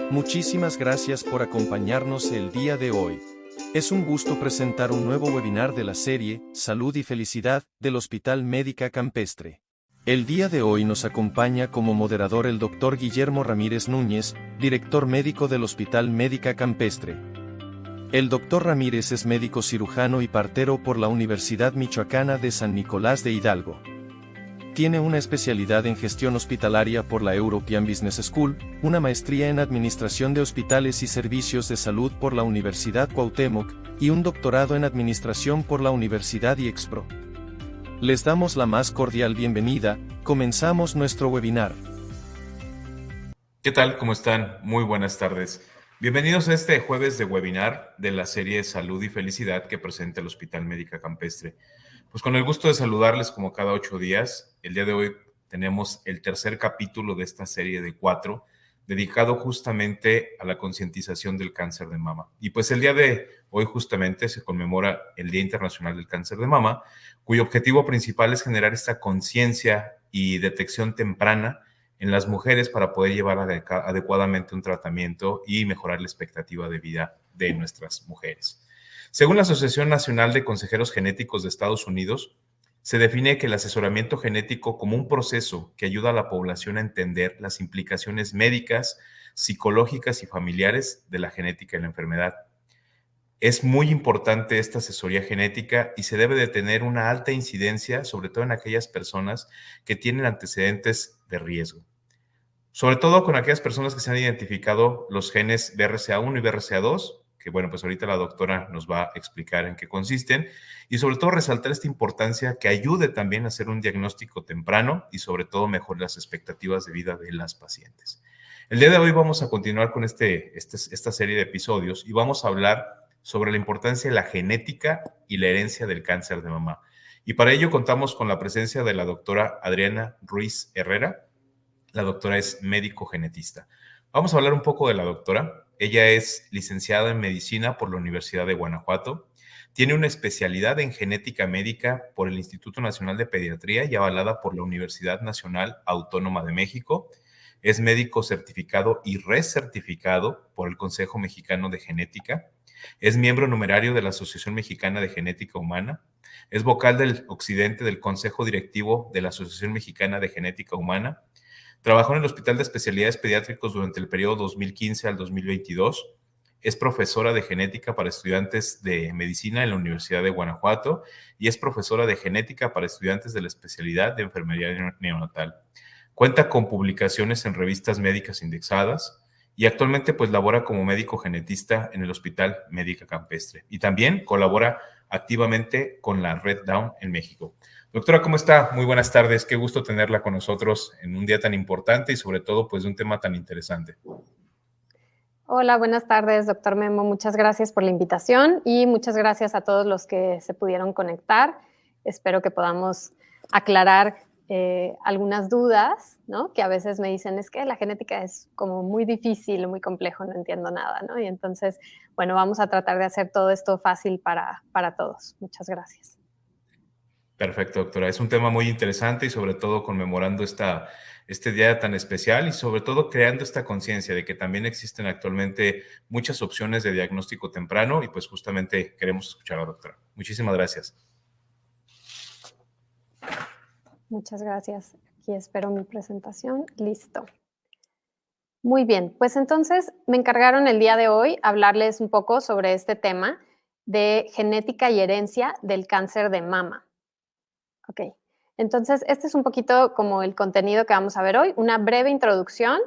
Muchísimas gracias por acompañarnos el día de hoy. Es un gusto presentar un nuevo webinar de la serie Salud y Felicidad del Hospital Médica Campestre. El día de hoy nos acompaña como moderador el Dr. Guillermo Ramírez Núñez, director médico del Hospital Médica Campestre. El Dr. Ramírez es médico cirujano y partero por la Universidad Michoacana de San Nicolás de Hidalgo. Tiene una especialidad en gestión hospitalaria por la European Business School, una maestría en administración de hospitales y servicios de salud por la Universidad Cuauhtémoc, y un doctorado en administración por la Universidad IEXPRO. Les damos la más cordial bienvenida. Comenzamos nuestro webinar. ¿Qué tal? ¿Cómo están? Muy buenas tardes. Bienvenidos a este jueves de webinar de la serie Salud y Felicidad que presenta el Hospital Médica Campestre. Pues con el gusto de saludarles como cada 8 días. El día de hoy tenemos el tercer capítulo de esta serie de 4, dedicado justamente a la concientización del cáncer de mama. Y pues el día de hoy justamente se conmemora el Día Internacional del Cáncer de Mama, cuyo objetivo principal es generar esta conciencia y detección temprana en las mujeres para poder llevar adecuadamente un tratamiento y mejorar la expectativa de vida de nuestras mujeres. Según la Asociación Nacional de Consejeros Genéticos de Estados Unidos, se define que el asesoramiento genético como un proceso que ayuda a la población a entender las implicaciones médicas, psicológicas y familiares de la genética y la enfermedad. Es muy importante esta asesoría genética y se debe de tener una alta incidencia, sobre todo en aquellas personas que tienen antecedentes de riesgo. Sobre todo con aquellas personas que se han identificado los genes BRCA1 y BRCA2, que bueno, pues ahorita la doctora nos va a explicar en qué consisten, y sobre todo resaltar esta importancia que ayude también a hacer un diagnóstico temprano y sobre todo mejorar las expectativas de vida de las pacientes. El día de hoy vamos a continuar con esta serie de episodios y vamos a hablar sobre la importancia de la genética y la herencia del cáncer de mama. Y para ello contamos con la presencia de la doctora Adriana Ruiz Herrera. La doctora es médico genetista. Vamos a hablar un poco de la doctora. Ella es licenciada en medicina por la Universidad de Guanajuato. Tiene una especialidad en genética médica por el Instituto Nacional de Pediatría y avalada por la Universidad Nacional Autónoma de México. Es médico certificado y recertificado por el Consejo Mexicano de Genética. Es miembro numerario de la Asociación Mexicana de Genética Humana. Es vocal del Occidente del Consejo Directivo de la Asociación Mexicana de Genética Humana. Trabajó en el Hospital de Especialidades Pediátricos durante el periodo 2015 al 2022. Es profesora de genética para estudiantes de medicina en la Universidad de Guanajuato y es profesora de genética para estudiantes de la especialidad de enfermería neonatal. Cuenta con publicaciones en revistas médicas indexadas y actualmente pues labora como médico genetista en el Hospital Médica Campestre y también colabora activamente con la Red Down en México. Doctora, ¿cómo está? Muy buenas tardes. Qué gusto tenerla con nosotros en un día tan importante y sobre todo pues de un tema tan interesante. Hola, buenas tardes, doctor Memo. Muchas gracias por la invitación y muchas gracias a todos los que se pudieron conectar. Espero que podamos aclarar algunas dudas, ¿no? Que a veces me dicen, es que la genética es como muy difícil, muy complejo, no entiendo nada, ¿no? Y entonces, bueno, vamos a tratar de hacer todo esto fácil para todos. Muchas gracias. Perfecto, doctora. Es un tema muy interesante y sobre todo conmemorando este día tan especial y sobre todo creando esta conciencia de que también existen actualmente muchas opciones de diagnóstico temprano y pues justamente queremos escuchar a la doctora. Muchísimas gracias. Muchas gracias. Aquí espero mi presentación. Listo. Muy bien, pues entonces me encargaron el día de hoy hablarles un poco sobre este tema de genética y herencia del cáncer de mama. Ok, entonces este es un poquito como el contenido que vamos a ver hoy, una breve introducción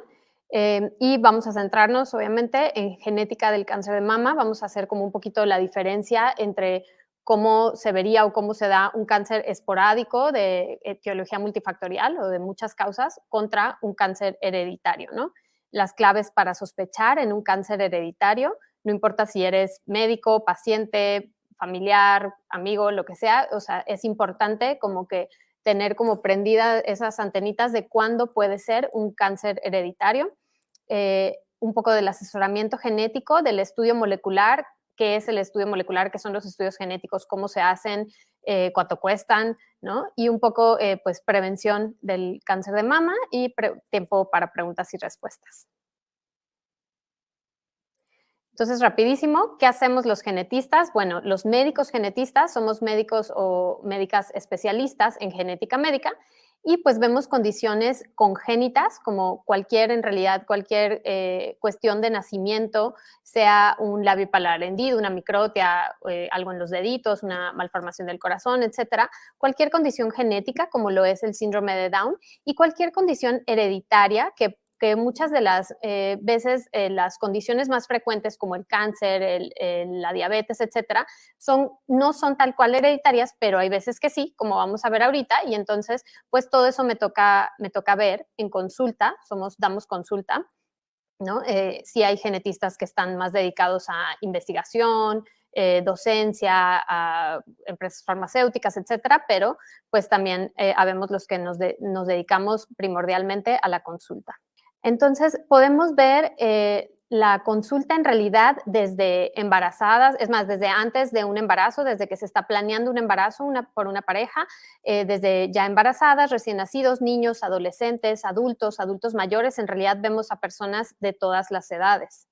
y vamos a centrarnos obviamente en genética del cáncer de mama. Vamos a hacer como un poquito la diferencia entre cómo se vería o cómo se da un cáncer esporádico de etiología multifactorial o de muchas causas contra un cáncer hereditario, ¿no? Las claves para sospechar en un cáncer hereditario, no importa si eres médico, paciente, familiar, amigo, lo que sea, o sea, es importante como que tener como prendidas esas antenitas de cuándo puede ser un cáncer hereditario. Un poco del asesoramiento genético, del estudio molecular, qué es el estudio molecular, qué son los estudios genéticos, cómo se hacen, cuánto cuestan, ¿no? Y un poco, pues, prevención del cáncer de mama y tiempo para preguntas y respuestas. Entonces, rapidísimo, ¿qué hacemos los genetistas? Bueno, los médicos genetistas somos médicos o médicas especialistas en genética médica y pues vemos condiciones congénitas como en realidad, cualquier cuestión de nacimiento, sea un labio paladar hendido, una microtia, algo en los deditos, una malformación del corazón, etcétera. Cualquier condición genética como lo es el síndrome de Down y cualquier condición hereditaria que muchas de las veces las condiciones más frecuentes como el cáncer, la diabetes, etcétera, no son tal cual hereditarias, pero hay veces que sí, como vamos a ver ahorita, y entonces pues todo eso me toca ver en consulta, damos consulta, ¿no? Sí hay genetistas que están más dedicados a investigación, docencia, a empresas farmacéuticas, etcétera, pero pues también habemos los que nos dedicamos primordialmente a la consulta. Entonces, podemos ver la consulta en realidad desde embarazadas, es más, desde antes de un embarazo, desde que se está planeando un embarazo por una pareja, desde ya embarazadas, recién nacidos, niños, adolescentes, adultos mayores, en realidad vemos a personas de todas las edades.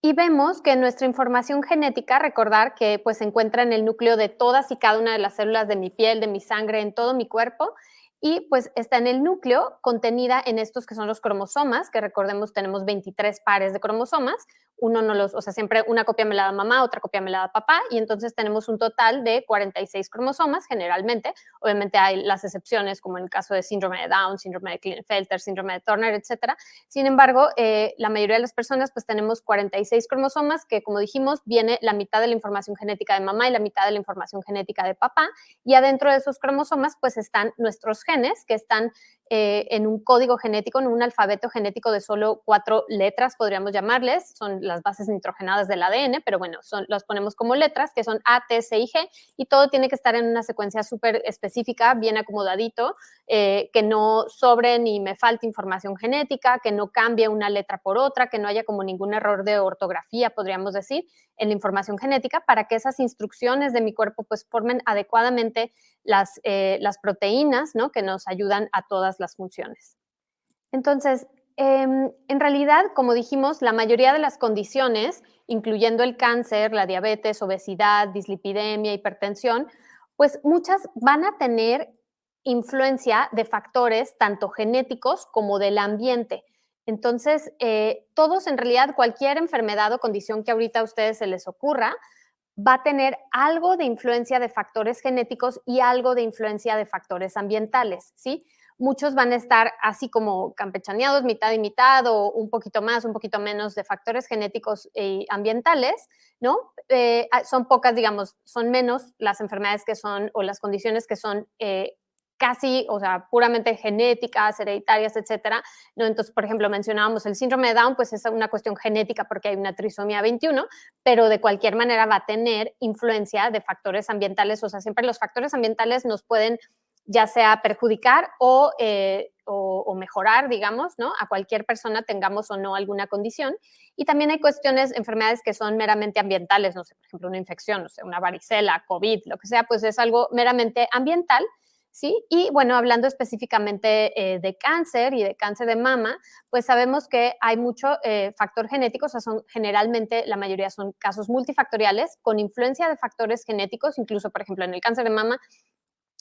Y vemos que nuestra información genética, recordar que pues se encuentra en el núcleo de todas y cada una de las células de mi piel, de mi sangre, en todo mi cuerpo, y pues está en el núcleo contenida en estos que son los cromosomas, que recordemos tenemos 23 pares de cromosomas, siempre una copia me la da mamá, otra copia me la da papá, y entonces tenemos un total de 46 cromosomas generalmente. Obviamente hay las excepciones, como en el caso de síndrome de Down, síndrome de Klinefelter, síndrome de Turner, etcétera. Sin embargo, la mayoría de las personas pues tenemos 46 cromosomas, que como dijimos, viene la mitad de la información genética de mamá y la mitad de la información genética de papá, y adentro de esos cromosomas pues están nuestros genes, que están en un código genético, en un alfabeto genético de solo 4 letras, podríamos llamarles, son las bases nitrogenadas del ADN, pero bueno, las ponemos como letras, que son A, T, C y G, y todo tiene que estar en una secuencia súper específica, bien acomodadito, que no sobre ni me falte información genética, que no cambie una letra por otra, que no haya como ningún error de ortografía, podríamos decir, en la información genética, para que esas instrucciones de mi cuerpo pues formen adecuadamente las proteínas, ¿no?, que nos ayudan a todas las funciones. Entonces, en realidad, como dijimos, la mayoría de las condiciones, incluyendo el cáncer, la diabetes, obesidad, dislipidemia, hipertensión, pues muchas van a tener influencia de factores tanto genéticos como del ambiente. Entonces, todos en realidad, cualquier enfermedad o condición que ahorita a ustedes se les ocurra, va a tener algo de influencia de factores genéticos y algo de influencia de factores ambientales, ¿sí? Muchos van a estar así como campechaneados, mitad y mitad, o un poquito más, un poquito menos de factores genéticos y ambientales, ¿no? Son pocas, digamos, son menos las enfermedades que son, o las condiciones que son casi, o sea, puramente genéticas, hereditarias, etcétera, ¿no? Entonces, por ejemplo, mencionábamos el síndrome de Down, pues es una cuestión genética porque hay una trisomía 21, pero de cualquier manera va a tener influencia de factores ambientales, o sea, siempre los factores ambientales nos pueden ya sea perjudicar o mejorar, digamos, ¿no?, a cualquier persona, tengamos o no alguna condición. Y también hay enfermedades que son meramente ambientales, no sé, por ejemplo, una infección, no sé, una varicela, COVID, lo que sea, pues es algo meramente ambiental, ¿sí? Y bueno, hablando específicamente de cáncer y de cáncer de mama, pues sabemos que hay mucho factor genético, o sea, generalmente la mayoría son casos multifactoriales con influencia de factores genéticos, incluso, por ejemplo, en el cáncer de mama,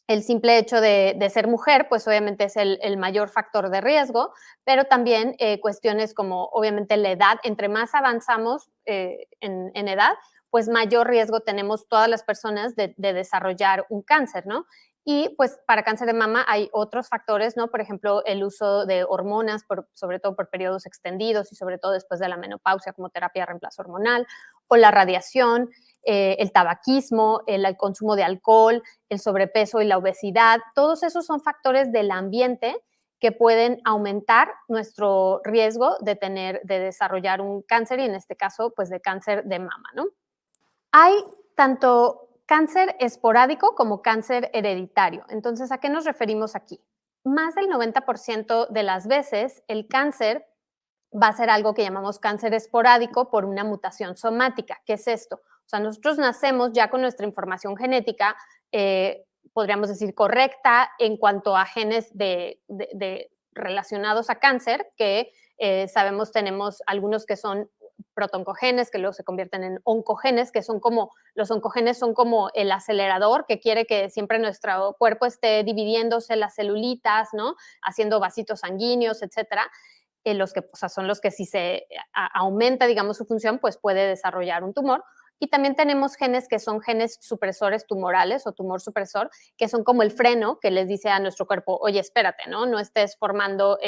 el simple hecho de ser mujer, pues obviamente es el mayor factor de riesgo, pero también cuestiones como obviamente la edad, entre más avanzamos en edad, pues mayor riesgo tenemos todas las personas de desarrollar un cáncer, ¿no? Y pues para cáncer de mama hay otros factores, ¿no? Por ejemplo, el uso de hormonas, sobre todo por periodos extendidos y sobre todo después de la menopausia como terapia de reemplazo hormonal, o la radiación, el tabaquismo, el consumo de alcohol, el sobrepeso y la obesidad. Todos esos son factores del ambiente que pueden aumentar nuestro riesgo de desarrollar un cáncer y en este caso, pues de cáncer de mama, ¿no? Hay tanto cáncer esporádico como cáncer hereditario. Entonces, ¿a qué nos referimos aquí? Más del 90% de las veces el cáncer va a ser algo que llamamos cáncer esporádico por una mutación somática. ¿Qué es esto? O sea, nosotros nacemos ya con nuestra información genética, podríamos decir, correcta en cuanto a genes relacionados a cáncer, que sabemos tenemos algunos que son protoncogenes, que luego se convierten en oncogenes, que son como, los oncogenes son como el acelerador que quiere que siempre nuestro cuerpo esté dividiéndose las celulitas, ¿no? Haciendo vasitos sanguíneos, etcétera. Los que, o sea, son los que si se aumenta, digamos, su función, pues puede desarrollar un tumor. Y también tenemos genes que son genes supresores tumorales o tumor supresor, que son como el freno que les dice a nuestro cuerpo, oye, espérate, ¿no? No estés formando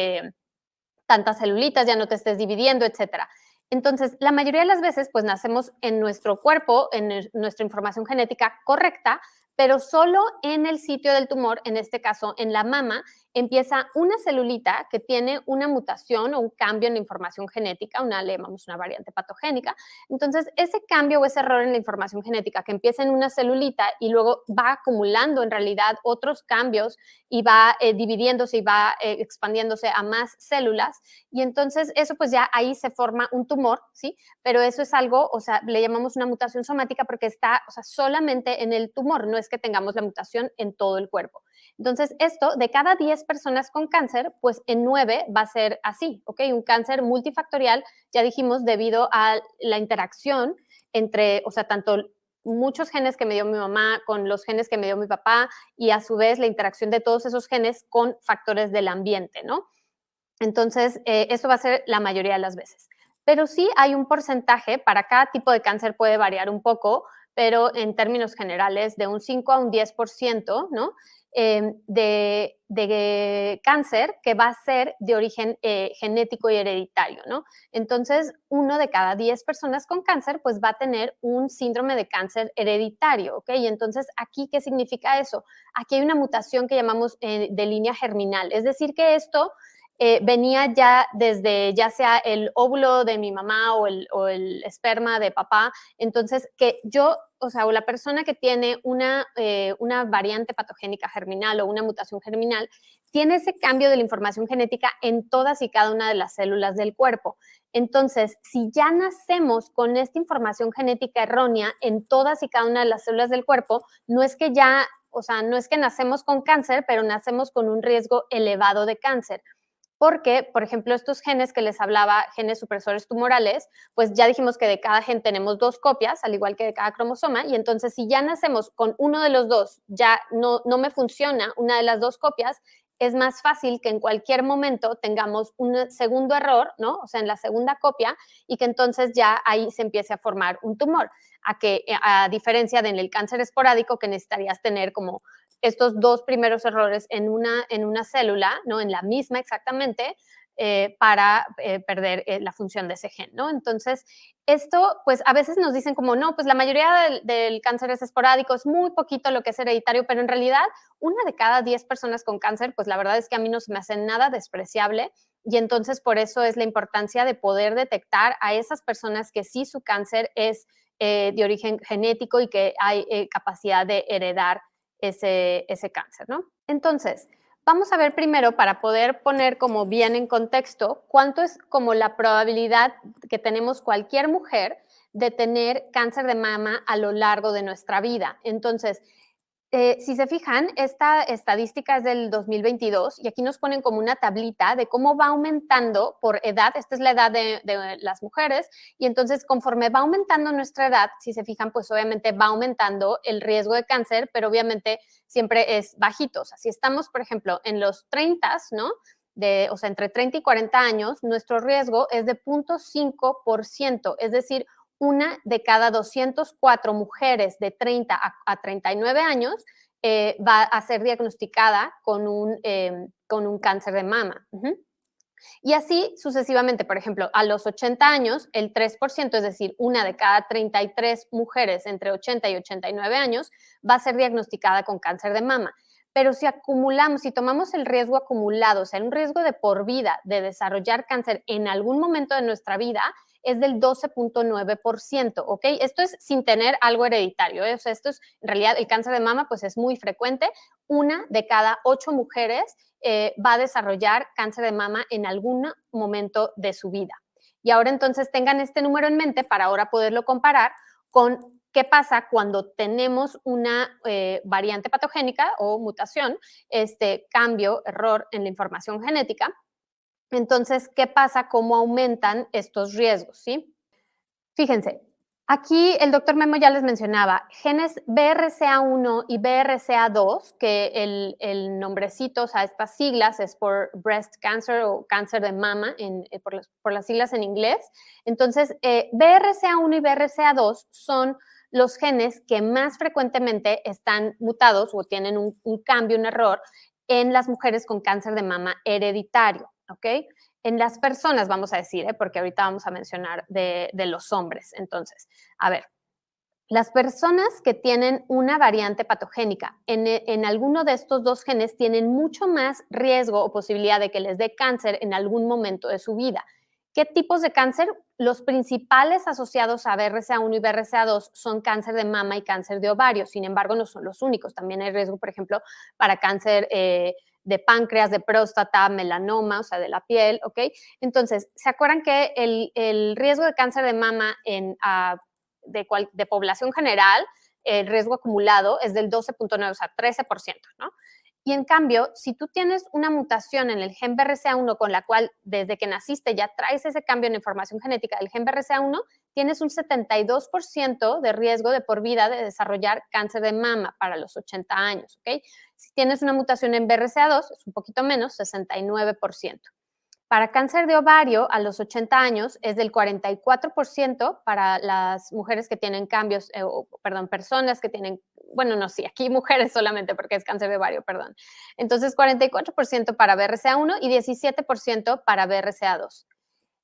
tantas celulitas, ya no te estés dividiendo, etcétera. Entonces, la mayoría de las veces, pues nacemos en nuestro cuerpo, en nuestra información genética correcta, pero solo en el sitio del tumor, en este caso en la mama, empieza una celulita que tiene una mutación o un cambio en la información genética, le llamamos una variante patogénica. Entonces, ese cambio o ese error en la información genética que empieza en una celulita y luego va acumulando en realidad otros cambios y va dividiéndose y va expandiéndose a más células, y entonces eso pues ya ahí se forma un tumor, ¿sí? Pero eso es algo, o sea, le llamamos una mutación somática porque está, o sea, solamente en el tumor, no es que tengamos la mutación en todo el cuerpo. Entonces, esto, de cada 10 personas con cáncer, pues en 9 va a ser así, ¿ok? Un cáncer multifactorial, ya dijimos, debido a la interacción entre, o sea, tanto muchos genes que me dio mi mamá con los genes que me dio mi papá y a su vez la interacción de todos esos genes con factores del ambiente, ¿no? Entonces, eso va a ser la mayoría de las veces. Pero sí hay un porcentaje, para cada tipo de cáncer puede variar un poco, pero en términos generales de un 5 a un 10%, ¿no? De cáncer que va a ser de origen genético y hereditario, ¿no? Entonces, 1 de cada 10 personas con cáncer, pues va a tener un síndrome de cáncer hereditario, ¿ok? Y entonces, ¿aquí qué significa eso? Aquí hay una mutación que llamamos de línea germinal, es decir, que esto venía ya desde ya sea el óvulo de mi mamá o el esperma de papá, entonces que yo, o sea, o la persona que tiene una variante patogénica germinal o una mutación germinal, tiene ese cambio de la información genética en todas y cada una de las células del cuerpo. Entonces, si ya nacemos con esta información genética errónea en todas y cada una de las células del cuerpo, no es que ya, o sea, no es que nacemos con cáncer, pero nacemos con un riesgo elevado de cáncer. Porque, por ejemplo, estos genes que les hablaba, genes supresores tumorales, pues ya dijimos que de cada gen tenemos 2 copias, al igual que de cada cromosoma, y entonces si ya nacemos con uno de los dos, ya no me funciona una de las 2 copias, es más fácil que en cualquier momento tengamos un segundo error, ¿no? O sea, en la segunda copia, y que entonces ya ahí se empiece a formar un tumor. A diferencia de en el cáncer esporádico, que necesitarías tener como estos 2 primeros errores en una célula, ¿no? En la misma exactamente, para perder la función de ese gen, ¿no? Entonces, esto, pues a veces nos dicen como, no, pues la mayoría del cáncer es esporádico, es muy poquito lo que es hereditario, pero en realidad 1 de cada 10 personas con cáncer, pues la verdad es que a mí no se me hace nada despreciable, y entonces por eso es la importancia de poder detectar a esas personas que sí su cáncer es de origen genético y que hay capacidad de heredar ese cáncer, ¿no? Entonces, vamos a ver primero, para poder poner como bien en contexto, cuánto es como la probabilidad que tenemos cualquier mujer de tener cáncer de mama a lo largo de nuestra vida. Entonces, si se fijan, esta estadística es del 2022 y aquí nos ponen como una tablita de cómo va aumentando por edad. Esta es la edad de las mujeres, y entonces conforme va aumentando nuestra edad, si se fijan, pues obviamente va aumentando el riesgo de cáncer, pero obviamente siempre es bajito. O sea, si estamos, por ejemplo, en los 30, ¿no? O sea, entre 30 y 40 años, nuestro riesgo es de 0.5%, es decir, 1 de cada 204 mujeres de 30 a 39 años va a ser diagnosticada con un cáncer de mama. Y así sucesivamente, por ejemplo, a los 80 años, el 3%, es decir, 1 de cada 33 mujeres entre 80 y 89 años, va a ser diagnosticada con cáncer de mama. Pero si acumulamos, si tomamos el riesgo acumulado, o sea, un riesgo de por vida de desarrollar cáncer en algún momento de nuestra vida, es del 12.9%, ¿ok? Esto es sin tener algo hereditario, ¿eh? O sea, esto es, en realidad, el cáncer de mama, pues es muy frecuente. 1 de cada 8 mujeres va a desarrollar cáncer de mama en algún momento de su vida. Y ahora entonces tengan este número en mente para ahora poderlo comparar con qué pasa cuando tenemos una variante patogénica o mutación, cambio, error en la información genética. Entonces, ¿qué pasa? ¿Cómo aumentan estos riesgos? ¿Sí? Fíjense, aquí el doctor Memo ya les mencionaba, genes BRCA1 y BRCA2, que el nombrecito, o sea, estas siglas es por breast cancer o cáncer de mama, por las siglas en inglés. Entonces, BRCA1 y BRCA2 son los genes que más frecuentemente están mutados o tienen un cambio, un error en las mujeres con cáncer de mama hereditario, ¿ok? En las personas, vamos a decir, porque ahorita vamos a mencionar de los hombres. Entonces, a ver, las personas que tienen una variante patogénica en alguno de estos dos genes tienen mucho más riesgo o posibilidad de que les dé cáncer en algún momento de su vida. ¿Qué tipos de cáncer? Los principales asociados a BRCA1 y BRCA2 son cáncer de mama y cáncer de ovario. Sin embargo, no son los únicos. También hay riesgo, por ejemplo, para cáncer de páncreas, de próstata, melanoma, o sea, de la piel, ¿ok? Entonces, ¿se acuerdan que el riesgo de cáncer de mama de población general, el riesgo acumulado es del 12.9, o sea, 13%, ¿no? Y en cambio, si tú tienes una mutación en el gen BRCA1 con la cual desde que naciste ya traes ese cambio en la información genética del gen BRCA1, tienes un 72% de riesgo de por vida de desarrollar cáncer de mama para los 80 años, ¿ok? Si tienes una mutación en BRCA2, es un poquito menos, 69%. Para cáncer de ovario a los 80 años es del 44% para las mujeres que tienen cambios, personas que tienen, bueno, no, sí, aquí mujeres solamente porque es cáncer de ovario, perdón. Entonces, 44% para BRCA1 y 17% para BRCA2.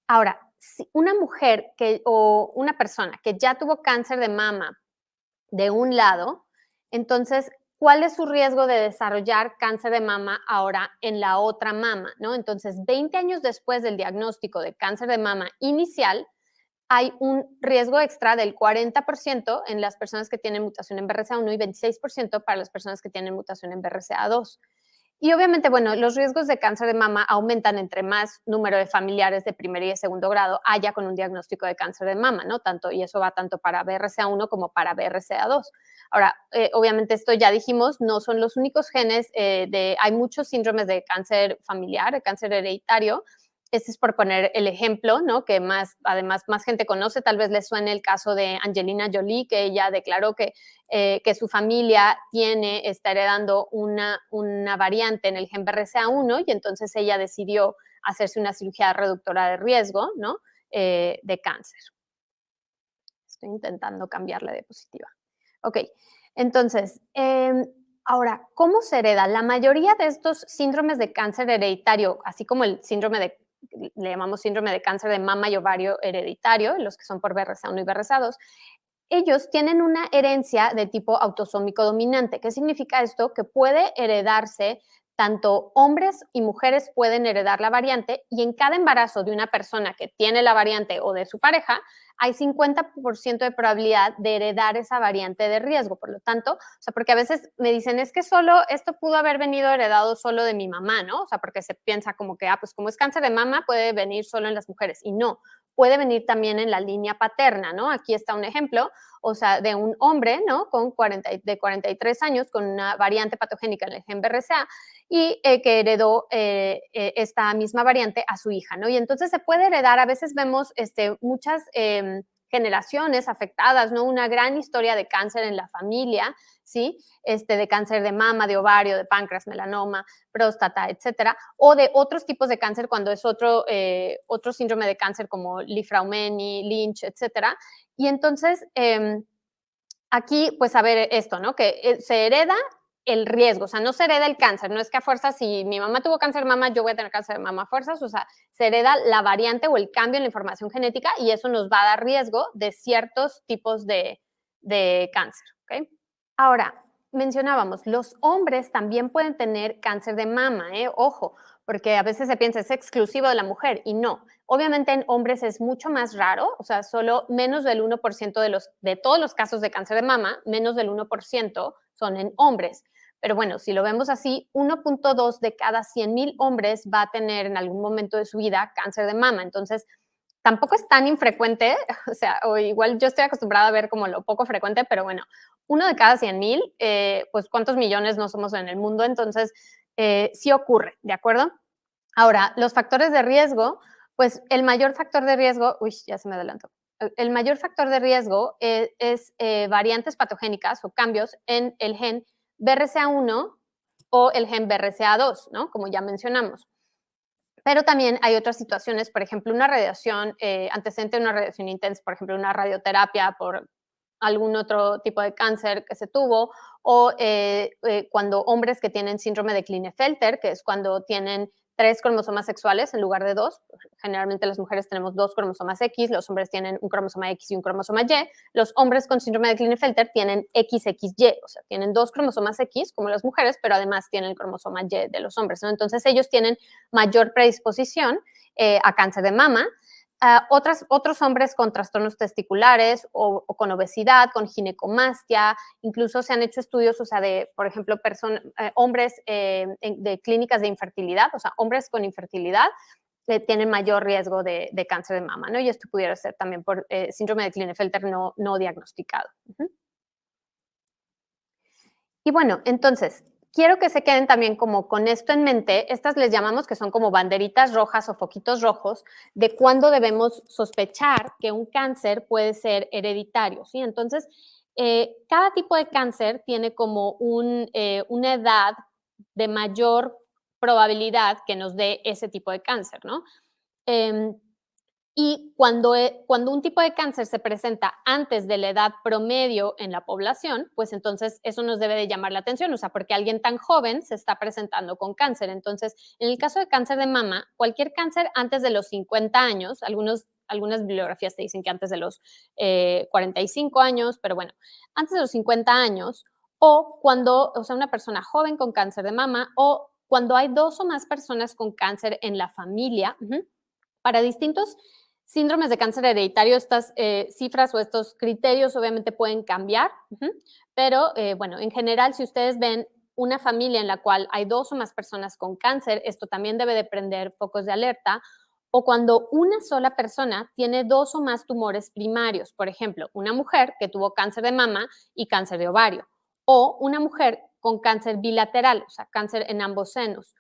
Ahora, si una mujer o una persona que ya tuvo cáncer de mama de un lado, entonces ¿cuál es su riesgo de desarrollar cáncer de mama ahora en la otra mama? ¿No? Entonces, 20 años después del diagnóstico de cáncer de mama inicial, hay un riesgo extra del 40% en las personas que tienen mutación en BRCA1 y 26% para las personas que tienen mutación en BRCA2. Y obviamente, bueno, los riesgos de cáncer de mama aumentan entre más número de familiares de primer y de segundo grado haya con un diagnóstico de cáncer de mama, ¿no? Y eso va tanto para BRCA1 como para BRCA2. Ahora, obviamente esto ya dijimos, no son los únicos genes, hay muchos síndromes de cáncer familiar, de cáncer hereditario. Este es por poner el ejemplo, ¿no? Que además más gente conoce, tal vez les suene el caso de Angelina Jolie, que ella declaró que su familia está heredando una variante en el gen BRCA1 y entonces ella decidió hacerse una cirugía reductora de riesgo, ¿no? De cáncer. Estoy intentando cambiar la diapositiva. Ok, entonces, ahora, ¿cómo se hereda? La mayoría de estos síndromes de cáncer hereditario, así como el le llamamos síndrome de cáncer de mama y ovario hereditario, los que son por BRCA1 y BRCA2, ellos tienen una herencia de tipo autosómico dominante. ¿Qué significa esto? Que puede heredarse, tanto hombres y mujeres pueden heredar la variante y en cada embarazo de una persona que tiene la variante o de su pareja, hay 50% de probabilidad de heredar esa variante de riesgo. Por lo tanto, o sea, porque a veces me dicen, es que solo esto pudo haber venido heredado solo de mi mamá, ¿no? O sea, porque se piensa como que, pues como es cáncer de mama, puede venir solo en las mujeres. Y no, puede venir también en la línea paterna, ¿no? Aquí está un ejemplo, o sea, de un hombre, ¿no? De 43 años con una variante patogénica en el gen BRCA y que heredó esta misma variante a su hija, ¿no? Y entonces se puede heredar, a veces vemos muchas generaciones afectadas, ¿no? Una gran historia de cáncer en la familia, ¿sí? De cáncer de mama, de ovario, de páncreas, melanoma, próstata, etcétera, o de otros tipos de cáncer cuando es otro síndrome de cáncer como Li-Fraumeni, Lynch, etcétera. Y entonces, aquí, pues, a ver esto, ¿no? Que se hereda el riesgo, o sea, no se hereda el cáncer, no es que a fuerzas, si mi mamá tuvo cáncer de mama, yo voy a tener cáncer de mama a fuerzas, o sea, se hereda la variante o el cambio en la información genética y eso nos va a dar riesgo de ciertos tipos de cáncer, ¿ok? Ahora, mencionábamos, los hombres también pueden tener cáncer de mama, ojo, porque a veces se piensa es exclusivo de la mujer y no. Obviamente en hombres es mucho más raro, o sea, solo menos del 1% de todos los casos de cáncer de mama, menos del 1% son en hombres. Pero bueno, si lo vemos así, 1.2 de cada 100,000 hombres va a tener en algún momento de su vida cáncer de mama. Entonces, tampoco es tan infrecuente, o sea, o igual yo estoy acostumbrada a ver como lo poco frecuente, pero bueno, 1 de cada 100,000, pues cuántos millones no somos en el mundo, entonces sí ocurre, ¿de acuerdo? Ahora, los factores de riesgo, pues el mayor factor de riesgo, uy, ya se me adelantó. el mayor factor de riesgo es variantes patogénicas o cambios en el gen BRCA1 o el gen BRCA2, ¿no? Como ya mencionamos. Pero también hay otras situaciones, por ejemplo, una radiación, antecedente de una radiación intensa, por ejemplo, una radioterapia por algún otro tipo de cáncer que se tuvo, o cuando hombres que tienen síndrome de Klinefelter, que es cuando tienen 3 cromosomas sexuales en lugar de 2. Generalmente las mujeres tenemos 2 cromosomas X, los hombres tienen un cromosoma X y un cromosoma Y. Los hombres con síndrome de Klinefelter tienen XXY, o sea, tienen 2 cromosomas X como las mujeres, pero además tienen el cromosoma Y de los hombres, ¿no? Entonces ellos tienen mayor predisposición a cáncer de mama. Otros hombres con trastornos testiculares o con obesidad, con ginecomastia, incluso se han hecho estudios, o sea, de, por ejemplo, hombres de clínicas de infertilidad, o sea, hombres con infertilidad tienen mayor riesgo de cáncer de mama, ¿no? Y esto pudiera ser también por síndrome de Klinefelter no diagnosticado. Y bueno, entonces, quiero que se queden también como con esto en mente. Estas les llamamos que son como banderitas rojas o foquitos rojos de cuándo debemos sospechar que un cáncer puede ser hereditario, ¿sí? Entonces, cada tipo de cáncer tiene como una edad de mayor probabilidad que nos dé ese tipo de cáncer, ¿no? Y cuando un tipo de cáncer se presenta antes de la edad promedio en la población, pues entonces eso nos debe de llamar la atención, o sea, porque alguien tan joven se está presentando con cáncer. Entonces, en el caso de cáncer de mama, cualquier cáncer antes de los 50 años, algunas bibliografías te dicen que antes de los 45 años, pero bueno, antes de los 50 años, o sea, una persona joven con cáncer de mama, o cuando hay 2 o más personas con cáncer en la familia, para distintos síndromes de cáncer hereditario, estas cifras o estos criterios obviamente pueden cambiar, pero bueno, en general, si ustedes ven una familia en la cual hay 2 o más personas con cáncer, esto también debe de prender focos de alerta, o cuando una sola persona tiene 2 o más tumores primarios, por ejemplo, una mujer que tuvo cáncer de mama y cáncer de ovario, o una mujer con cáncer bilateral, o sea, cáncer en ambos senos,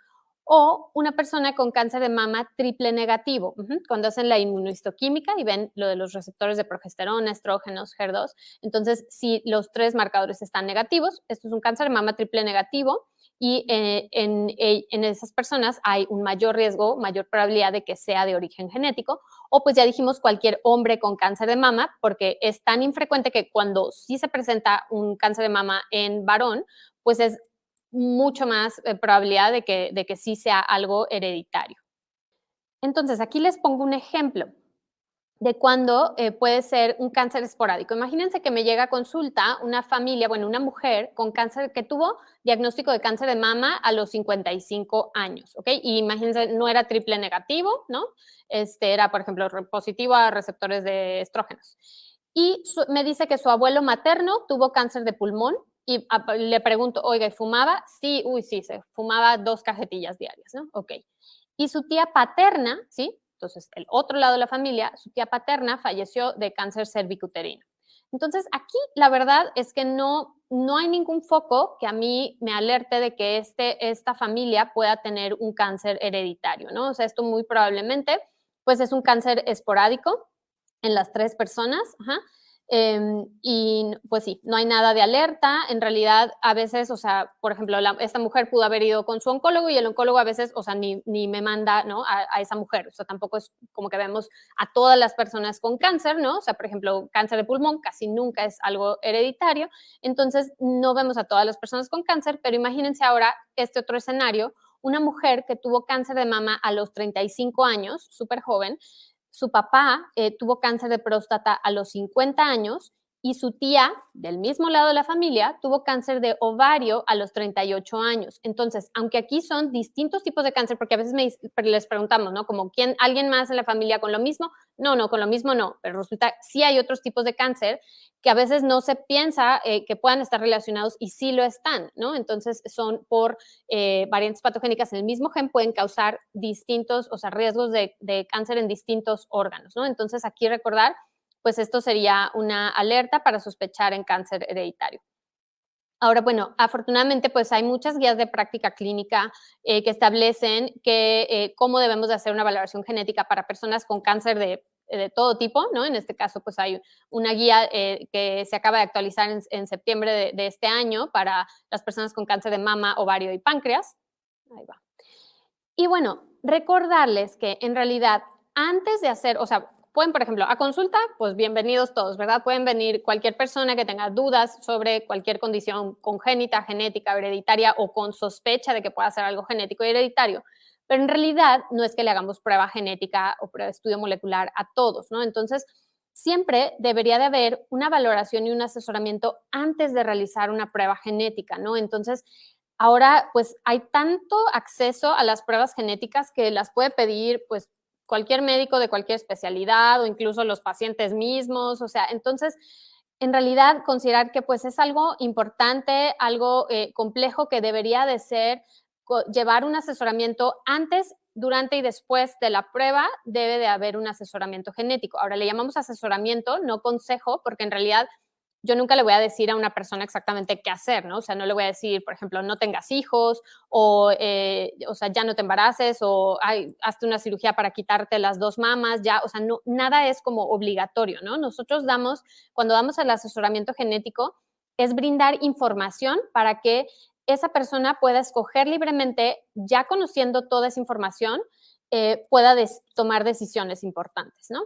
o una persona con cáncer de mama triple negativo, cuando hacen la inmunohistoquímica y ven lo de los receptores de progesterona, estrógenos, HER2. Entonces, si los 3 marcadores están negativos, esto es un cáncer de mama triple negativo y en esas personas hay un mayor riesgo, mayor probabilidad de que sea de origen genético, o pues ya dijimos cualquier hombre con cáncer de mama, porque es tan infrecuente que cuando sí se presenta un cáncer de mama en varón, pues es mucho más probabilidad de que sí sea algo hereditario. Entonces, aquí les pongo un ejemplo de cuando puede ser un cáncer esporádico. Imagínense que me llega a consulta una familia, bueno, una mujer con cáncer que tuvo diagnóstico de cáncer de mama a los 55 años, ¿ok? Y imagínense, no era triple negativo, ¿no? Era, por ejemplo, positivo a receptores de estrógenos. Y me dice que su abuelo materno tuvo cáncer de pulmón y le pregunto, oiga, ¿y fumaba? Sí, sí, se fumaba 2 cajetillas diarias, ¿no? Ok. Y su tía paterna, ¿sí? Entonces, el otro lado de la familia, su tía paterna falleció de cáncer cervicuterino. Entonces, aquí la verdad es que no hay ningún foco que a mí me alerte de que esta familia pueda tener un cáncer hereditario, ¿no? O sea, esto muy probablemente, pues es un cáncer esporádico en las 3 personas, y pues sí, no hay nada de alerta. En realidad, a veces, o sea, por ejemplo, esta mujer pudo haber ido con su oncólogo y el oncólogo a veces, o sea, ni me manda, ¿no? A esa mujer. O sea, tampoco es como que vemos a todas las personas con cáncer, ¿no? O sea, por ejemplo, cáncer de pulmón casi nunca es algo hereditario. Entonces, no vemos a todas las personas con cáncer, pero imagínense ahora este otro escenario, una mujer que tuvo cáncer de mama a los 35 años, súper joven. Su papá tuvo cáncer de próstata a los 50 años y su tía, del mismo lado de la familia, tuvo cáncer de ovario a los 38 años. Entonces, aunque aquí son distintos tipos de cáncer, porque a veces les preguntamos, ¿no? Como, ¿alguien más en la familia con lo mismo? No, con lo mismo no, pero resulta sí hay otros tipos de cáncer que a veces no se piensa que puedan estar relacionados y sí lo están, ¿no? Entonces, son por variantes patogénicas en el mismo gen pueden causar distintos, o sea, riesgos de cáncer en distintos órganos, ¿no? Entonces, aquí recordar, pues esto sería una alerta para sospechar en cáncer hereditario. Ahora, bueno, afortunadamente, pues hay muchas guías de práctica clínica que establecen cómo debemos de hacer una valoración genética para personas con cáncer de de todo tipo, ¿no? En este caso, pues hay una guía que se acaba de actualizar en septiembre de este año para las personas con cáncer de mama, ovario y páncreas. Ahí va. Y bueno, recordarles que en realidad antes de hacer, o sea, pueden, por ejemplo, a consulta, pues bienvenidos todos, ¿verdad? Pueden venir cualquier persona que tenga dudas sobre cualquier condición congénita, genética, hereditaria o con sospecha de que pueda ser algo genético y hereditario. Pero en realidad no es que le hagamos prueba genética o prueba de estudio molecular a todos, ¿no? Entonces, siempre debería de haber una valoración y un asesoramiento antes de realizar una prueba genética, ¿no? Entonces, ahora, pues hay tanto acceso a las pruebas genéticas que las puede pedir, pues, cualquier médico de cualquier especialidad o incluso los pacientes mismos. O sea, entonces, en realidad, considerar que pues es algo importante, algo complejo que debería de ser, llevar un asesoramiento antes, durante y después de la prueba, debe de haber un asesoramiento genético. Ahora, le llamamos asesoramiento, no consejo, porque en realidad yo nunca le voy a decir a una persona exactamente qué hacer, ¿no? O sea, no le voy a decir, por ejemplo, no tengas hijos o sea, ya no te embaraces o hazte una cirugía para quitarte las 2 mamas, ya, o sea, no, nada es como obligatorio, ¿no? Nosotros cuando damos el asesoramiento genético, es brindar información para que esa persona pueda escoger libremente, ya conociendo toda esa información, pueda tomar decisiones importantes, ¿no?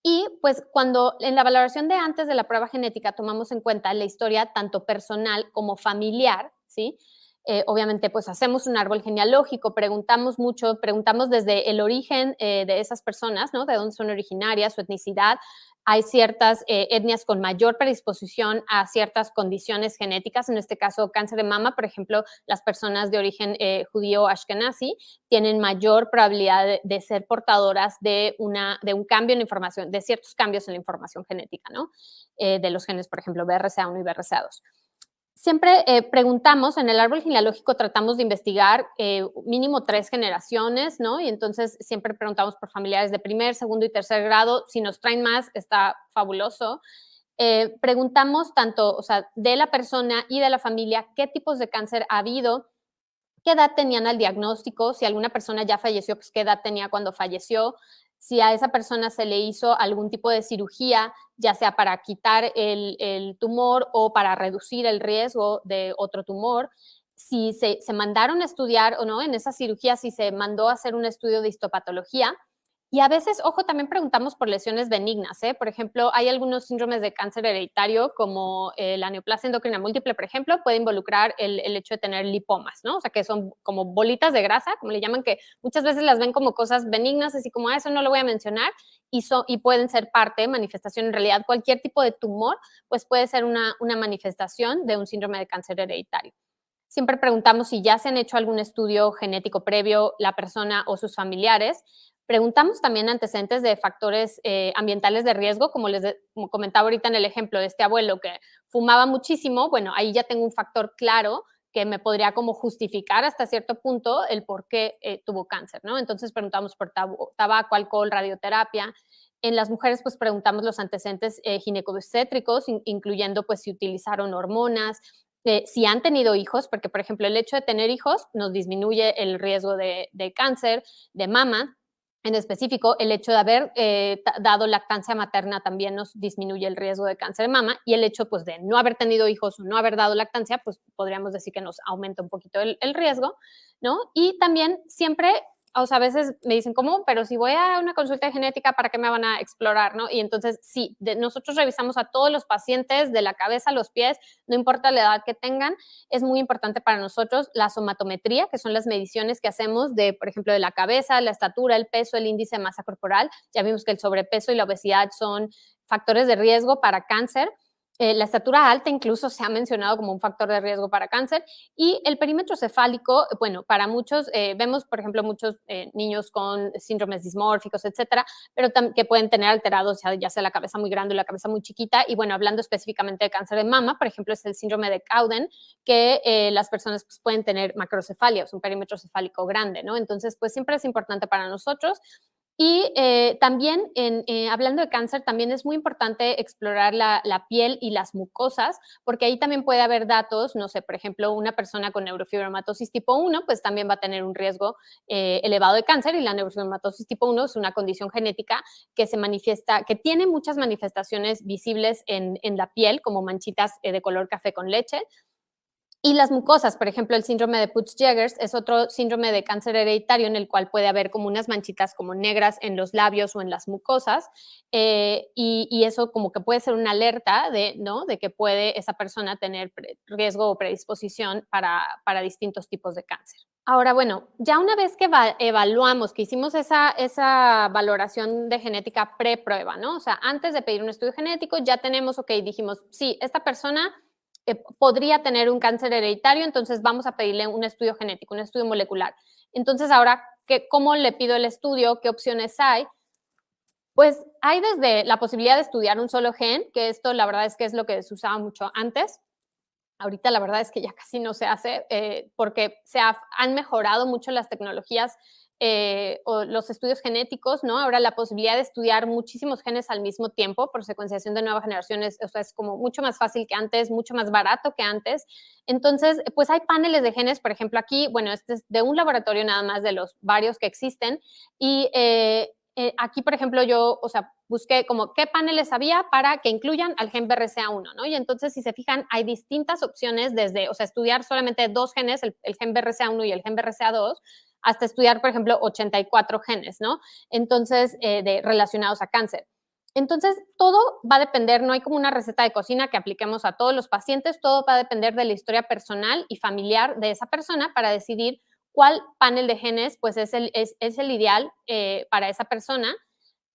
Y pues cuando en la valoración de antes de la prueba genética tomamos en cuenta la historia tanto personal como familiar, ¿sí? Obviamente pues hacemos un árbol genealógico, preguntamos mucho, preguntamos desde el origen de esas personas, ¿no? De dónde son originarias, su etnicidad. Hay ciertas etnias con mayor predisposición a ciertas condiciones genéticas, en este caso cáncer de mama, por ejemplo, las personas de origen judío ashkenazi tienen mayor probabilidad de ser portadoras de un cambio en la información, de ciertos cambios en la información genética, ¿no? De los genes, por ejemplo, BRCA1 y BRCA2. Siempre preguntamos, en el árbol genealógico tratamos de investigar mínimo 3 generaciones, ¿no? Y entonces siempre preguntamos por familiares de primer, segundo y tercer grado. Si nos traen más, está fabuloso. Preguntamos tanto, o sea, de la persona y de la familia, qué tipos de cáncer ha habido, qué edad tenían al diagnóstico, si alguna persona ya falleció, pues qué edad tenía cuando falleció, si a esa persona se le hizo algún tipo de cirugía, ya sea para quitar el tumor o para reducir el riesgo de otro tumor, si se mandaron a estudiar o no en esa cirugía, si se mandó a hacer un estudio de histopatología. Y a veces, ojo, también preguntamos por lesiones benignas, ¿eh? Por ejemplo, hay algunos síndromes de cáncer hereditario, como la neoplasia endocrina múltiple, por ejemplo, puede involucrar el hecho de tener lipomas, ¿no? O sea, que son como bolitas de grasa, como le llaman, que muchas veces las ven como cosas benignas, así como, eso no lo voy a mencionar, y pueden ser parte, manifestación. En realidad, cualquier tipo de tumor, pues puede ser una manifestación de un síndrome de cáncer hereditario. Siempre preguntamos si ya se han hecho algún estudio genético previo la persona o sus familiares. Preguntamos también antecedentes de factores ambientales de riesgo, como como comentaba ahorita en el ejemplo de este abuelo que fumaba muchísimo. Bueno, ahí ya tengo un factor claro que me podría como justificar hasta cierto punto el por qué tuvo cáncer, ¿no? Entonces preguntamos por tabaco, alcohol, radioterapia. En las mujeres, pues preguntamos los antecedentes ginecobstétricos, incluyendo pues si utilizaron hormonas, si han tenido hijos, porque por ejemplo el hecho de tener hijos nos disminuye el riesgo de cáncer de mama. En específico, el hecho de haber dado lactancia materna también nos disminuye el riesgo de cáncer de mama, y el hecho pues, de no haber tenido hijos o no haber dado lactancia, pues podríamos decir que nos aumenta un poquito el riesgo, ¿no? Y también siempre, o sea, a veces me dicen, ¿cómo? Pero si voy a una consulta de genética, ¿para qué me van a explorar, no? Y entonces, sí, nosotros revisamos a todos los pacientes de la cabeza a los pies, no importa la edad que tengan. Es muy importante para nosotros la somatometría, que son las mediciones que hacemos de, por ejemplo, de la cabeza, la estatura, el peso, el índice de masa corporal. Ya vimos que el sobrepeso y la obesidad son factores de riesgo para cáncer. La estatura alta incluso se ha mencionado como un factor de riesgo para cáncer. Y el perímetro cefálico, bueno, para muchos, vemos, por ejemplo, muchos niños con síndromes dismórficos, etcétera, pero que pueden tener alterados ya sea la cabeza muy grande o la cabeza muy chiquita. Y bueno, hablando específicamente de cáncer de mama, por ejemplo, es el síndrome de Cowden, que las personas pues, pueden tener macrocefalia, o sea, un perímetro cefálico grande, ¿no? Entonces, pues siempre es importante para nosotros Y también, hablando de cáncer, también es muy importante explorar la piel y las mucosas, porque ahí también puede haber datos, no sé, por ejemplo, una persona con neurofibromatosis tipo 1, pues también va a tener un riesgo elevado de cáncer, y la neurofibromatosis tipo 1 es una condición genética que se manifiesta, que tiene muchas manifestaciones visibles en la piel, como manchitas de color café con leche. Y las mucosas, por ejemplo, el síndrome de Peutz-Jeghers es otro síndrome de cáncer hereditario en el cual puede haber como unas manchitas como negras en los labios o en las mucosas, y eso como que puede ser una alerta de, ¿no?, de que puede esa persona tener riesgo o predisposición para distintos tipos de cáncer. Ahora, bueno, ya una vez que evaluamos, que hicimos esa valoración de genética pre-prueba, ¿no? O sea, antes de pedir un estudio genético, ya tenemos, ok, dijimos, sí, esta persona podría tener un cáncer hereditario, entonces vamos a pedirle un estudio genético, un estudio molecular. Entonces, ahora, ¿cómo le pido el estudio? ¿Qué opciones hay? Pues hay desde la posibilidad de estudiar un solo gen, que esto la verdad es que es lo que se usaba mucho antes. Ahorita la verdad es que ya casi no se hace porque han mejorado mucho las tecnologías o los estudios genéticos, ¿no? Ahora la posibilidad de estudiar muchísimos genes al mismo tiempo por secuenciación de nueva generación o sea, es como mucho más fácil que antes, mucho más barato que antes. Entonces, pues hay paneles de genes, por ejemplo, aquí, bueno, este es de un laboratorio nada más de los varios que existen y aquí, por ejemplo, yo, o sea, busqué como qué paneles había para que incluyan al gen BRCA1, ¿no? Y entonces, si se fijan, hay distintas opciones desde, o sea, estudiar solamente dos genes, el gen BRCA1 y el gen BRCA2, hasta estudiar, por ejemplo, 84 genes, ¿no? Entonces, relacionados a cáncer. Entonces, todo va a depender, no hay como una receta de cocina que apliquemos a todos los pacientes, todo va a depender de la historia personal y familiar de esa persona para decidir cuál panel de genes pues es el ideal para esa persona.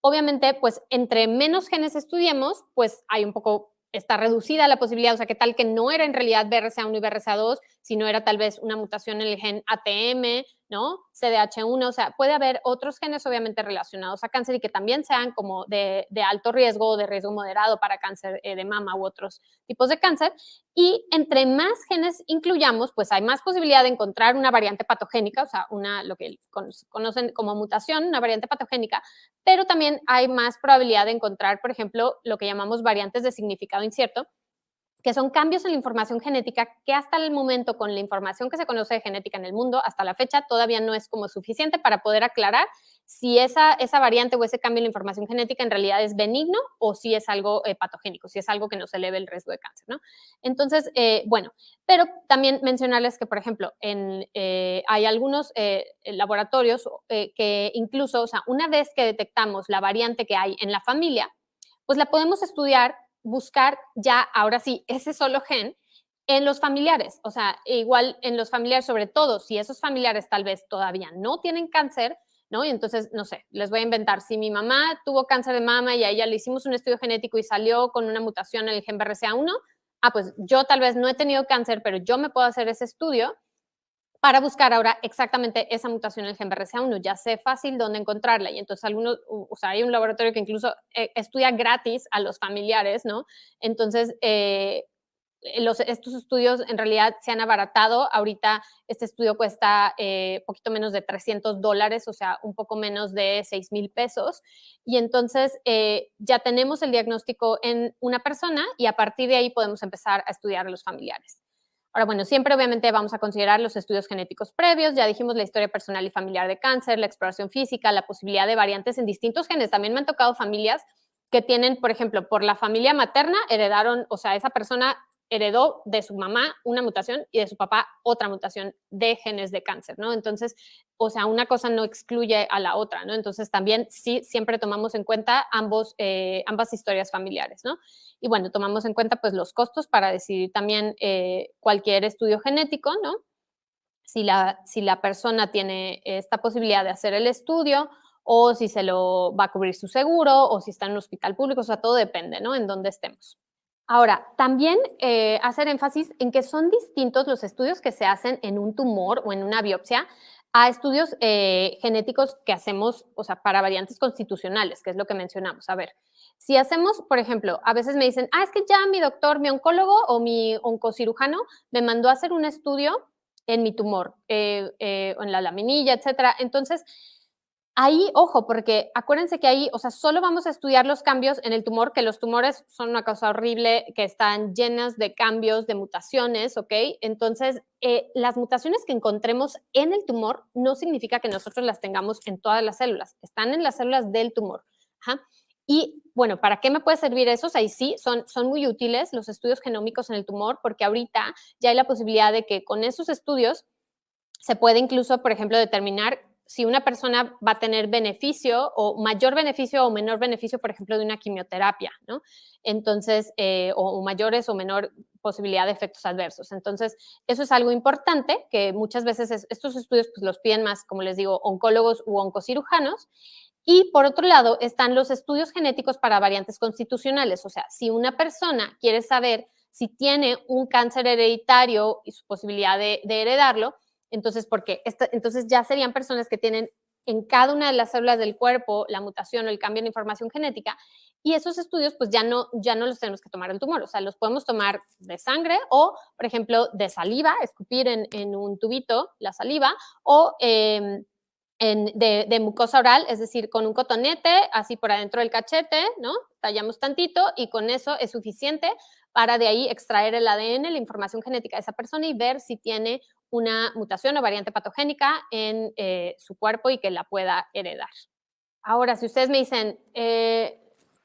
Obviamente, pues entre menos genes estudiemos, pues hay un poco, está reducida la posibilidad, o sea, que tal que no era en realidad BRCA1 y BRCA2, sino era tal vez una mutación en el gen ATM, ¿no? CDH1, o sea, puede haber otros genes obviamente relacionados a cáncer y que también sean como de alto riesgo o de riesgo moderado para cáncer de mama u otros tipos de cáncer. Y entre más genes incluyamos, pues hay más posibilidad de encontrar una variante patogénica, o sea, lo que conocen como mutación, una variante patogénica, pero también hay más probabilidad de encontrar, por ejemplo, lo que llamamos variantes de significado incierto, que son cambios en la información genética que hasta el momento, con la información que se conoce de genética en el mundo, hasta la fecha, todavía no es como suficiente para poder aclarar si esa variante o ese cambio en la información genética en realidad es benigno o si es algo patogénico, si es algo que nos eleve el riesgo de cáncer, ¿no? Entonces, bueno, pero también mencionarles que, por ejemplo, hay algunos laboratorios que incluso, o sea, una vez que detectamos la variante que hay en la familia, pues la podemos estudiar, buscar ya, ahora sí, ese solo gen en los familiares. O sea, igual en los familiares, sobre todo si esos familiares tal vez todavía no tienen cáncer, ¿no? Y entonces, no sé, les voy a inventar, si mi mamá tuvo cáncer de mama y a ella le hicimos un estudio genético y salió con una mutación en el gen BRCA1, pues yo tal vez no he tenido cáncer, pero yo me puedo hacer ese estudio para buscar ahora exactamente esa mutación en el gen BRCA1. Ya sé fácil dónde encontrarla. Y entonces o sea, hay un laboratorio que incluso estudia gratis a los familiares, ¿no? Entonces, estos estudios en realidad se han abaratado. Ahorita este estudio cuesta poquito menos de $300, o sea, un poco menos de 6,000 pesos. Y entonces ya tenemos el diagnóstico en una persona y a partir de ahí podemos empezar a estudiar a los familiares. Ahora, bueno, siempre obviamente vamos a considerar los estudios genéticos previos, ya dijimos la historia personal y familiar de cáncer, la exploración física, la posibilidad de variantes en distintos genes. También me han tocado familias que tienen, por ejemplo, por la familia materna, heredaron, o sea, esa persona heredó de su mamá una mutación y de su papá otra mutación de genes de cáncer, ¿no? Entonces, o sea, una cosa no excluye a la otra, ¿no? Entonces, también sí, siempre tomamos en cuenta ambas historias familiares, ¿no? Y bueno, tomamos en cuenta pues los costos para decidir también cualquier estudio genético, ¿no? Si la persona tiene esta posibilidad de hacer el estudio o si se lo va a cubrir su seguro o si está en un hospital público, o sea, todo depende, ¿no? En dónde estemos. Ahora, también hacer énfasis en que son distintos los estudios que se hacen en un tumor o en una biopsia a estudios genéticos que hacemos, o sea, para variantes constitucionales, que es lo que mencionamos. A ver, si hacemos, por ejemplo, a veces me dicen, es que ya mi doctor, mi oncólogo o mi oncocirujano me mandó a hacer un estudio en mi tumor, o en la laminilla, etcétera. Entonces, Ahí, ojo, porque acuérdense que ahí, o sea, solo vamos a estudiar los cambios en el tumor, que los tumores son una cosa horrible, que están llenas de cambios, de mutaciones, ¿ok? Entonces, las mutaciones que encontremos en el tumor no significa que nosotros las tengamos en todas las células, están en las células del tumor. Ajá. Y bueno, ¿para qué me puede servir eso? Ahí sí, son muy útiles los estudios genómicos en el tumor, porque ahorita ya hay la posibilidad de que con esos estudios se puede incluso, por ejemplo, determinar si una persona va a tener beneficio o mayor beneficio o menor beneficio, por ejemplo, de una quimioterapia, ¿no? Entonces, o mayores o menor posibilidad de efectos adversos. Entonces, eso es algo importante que muchas veces estos estudios pues, los piden más, como les digo, oncólogos u oncocirujanos. Y por otro lado, están los estudios genéticos para variantes constitucionales. O sea, si una persona quiere saber si tiene un cáncer hereditario y su posibilidad de heredarlo, entonces, porque entonces ya serían personas que tienen en cada una de las células del cuerpo la mutación o el cambio en información genética, y esos estudios pues ya no los tenemos que tomar del tumor, o sea, los podemos tomar de sangre o, por ejemplo, de saliva, escupir en un tubito la saliva, o de mucosa oral, es decir, con un cotonete, así por adentro del cachete, ¿no? Tallamos tantito y con eso es suficiente para de ahí extraer el ADN, la información genética de esa persona y ver si tiene una mutación o variante patogénica en su cuerpo y que la pueda heredar. Ahora, si ustedes me dicen,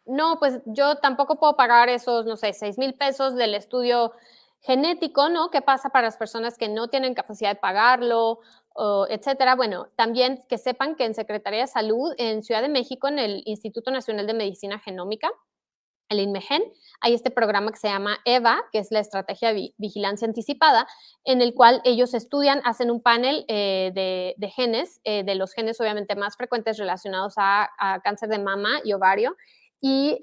no, pues yo tampoco puedo pagar esos, no sé, 6,000 pesos del estudio genético, ¿no? ¿Qué pasa para las personas que no tienen capacidad de pagarlo, o etcétera? Bueno, también que sepan que en Secretaría de Salud, en Ciudad de México, en el Instituto Nacional de Medicina Genómica, el INMEGEN, hay este programa que se llama EVA, que es la Estrategia de Vigilancia Anticipada, en el cual ellos estudian, hacen un panel de genes, de los genes obviamente más frecuentes relacionados a cáncer de mama y ovario, y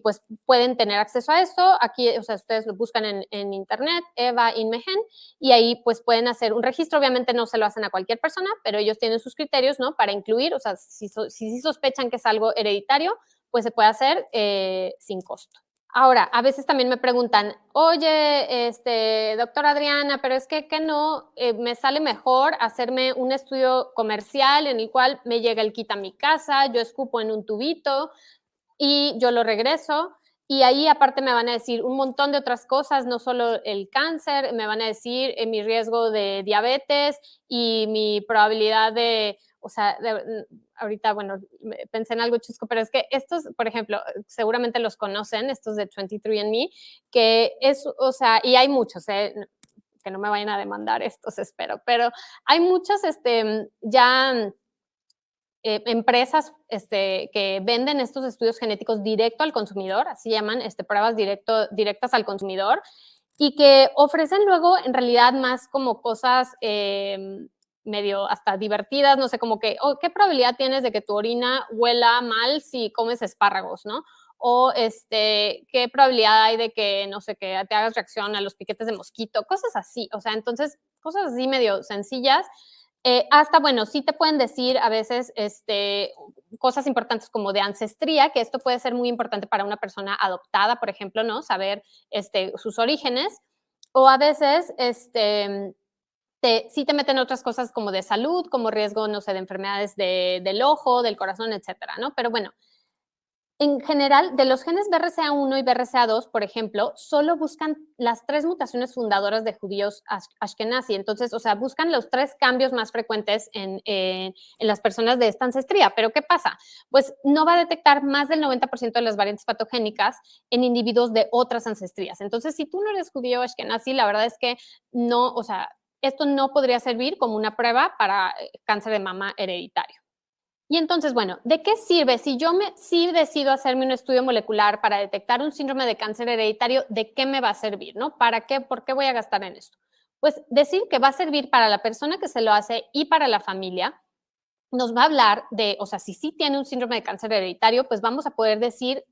pues pueden tener acceso a esto. Aquí, o sea, ustedes lo buscan en internet, EVA, INMEGEN, y ahí pues pueden hacer un registro. Obviamente no se lo hacen a cualquier persona, pero ellos tienen sus criterios, ¿no? Para incluir, o sea, si sospechan que es algo hereditario, pues se puede hacer sin costo. Ahora, a veces también me preguntan, oye, doctora Adriana, pero es que no, me sale mejor hacerme un estudio comercial en el cual me llega el kit a mi casa, yo escupo en un tubito y yo lo regreso. Y ahí aparte me van a decir un montón de otras cosas, no solo el cáncer, me van a decir mi riesgo de diabetes y mi probabilidad de, o sea, ahorita, bueno, pensé en algo chusco, pero es que estos, por ejemplo, seguramente los conocen, estos de 23andMe, que es, o sea, y hay muchos, que no me vayan a demandar estos, espero, pero hay muchos ya empresas que venden estos estudios genéticos directo al consumidor, así llaman, pruebas directas al consumidor, y que ofrecen luego en realidad más como cosas medio hasta divertidas, no sé, como que, oh, ¿qué probabilidad tienes de que tu orina huela mal si comes espárragos, no? O ¿qué probabilidad hay de que, no sé, que te hagas reacción a los piquetes de mosquito? Cosas así, o sea, entonces, cosas así medio sencillas. Hasta, bueno, sí te pueden decir a veces cosas importantes como de ancestría, que esto puede ser muy importante para una persona adoptada, por ejemplo, ¿no? Saber sus orígenes. O a veces sí te meten otras cosas como de salud, como riesgo, no sé, de enfermedades del ojo, del corazón, etcétera, ¿no? Pero bueno, en general, de los genes BRCA1 y BRCA2, por ejemplo, solo buscan las 3 mutaciones fundadoras de judíos ashkenazi. Entonces, o sea, buscan los 3 cambios más frecuentes en las personas de esta ancestría. Pero, ¿qué pasa? Pues no va a detectar más del 90% de las variantes patogénicas en individuos de otras ancestrías. Entonces, si tú no eres judío ashkenazi, la verdad es que no, o sea, esto no podría servir como una prueba para cáncer de mama hereditario. Y entonces, bueno, ¿de qué sirve? Si yo sí decido hacerme un estudio molecular para detectar un síndrome de cáncer hereditario, ¿de qué me va a servir? ¿No? ¿Para qué? ¿Por qué voy a gastar en esto? Pues decir que va a servir para la persona que se lo hace y para la familia, nos va a hablar de, o sea, si sí tiene un síndrome de cáncer hereditario, pues vamos a poder decir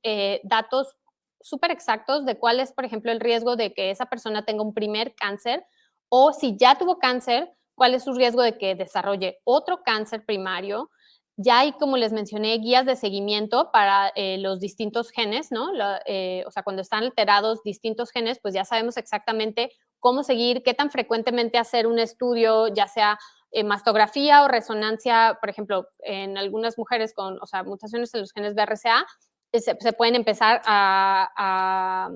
datos súper exactos de cuál es, por ejemplo, el riesgo de que esa persona tenga un primer cáncer, o si ya tuvo cáncer, cuál es su riesgo de que desarrolle otro cáncer primario. Ya hay, como les mencioné, guías de seguimiento para los distintos genes, ¿no? O sea, cuando están alterados distintos genes, pues ya sabemos exactamente cómo seguir, qué tan frecuentemente hacer un estudio, ya sea mastografía o resonancia, por ejemplo, en algunas mujeres con, o sea, mutaciones en los genes BRCA, se pueden empezar a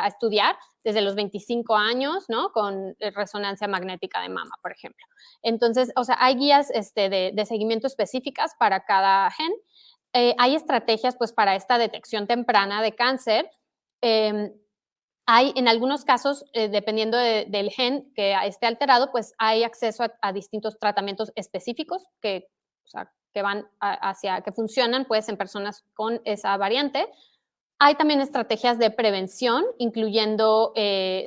estudiar desde los 25 años, ¿no? Con resonancia magnética de mama, por ejemplo. Entonces, o sea, hay guías de seguimiento específicas para cada gen. Hay estrategias, pues, para esta detección temprana de cáncer. Hay, en algunos casos, dependiendo del gen que esté alterado, pues hay acceso a distintos tratamientos específicos que, o sea, que van que funcionan, pues, en personas con esa variante. Hay también estrategias de prevención, incluyendo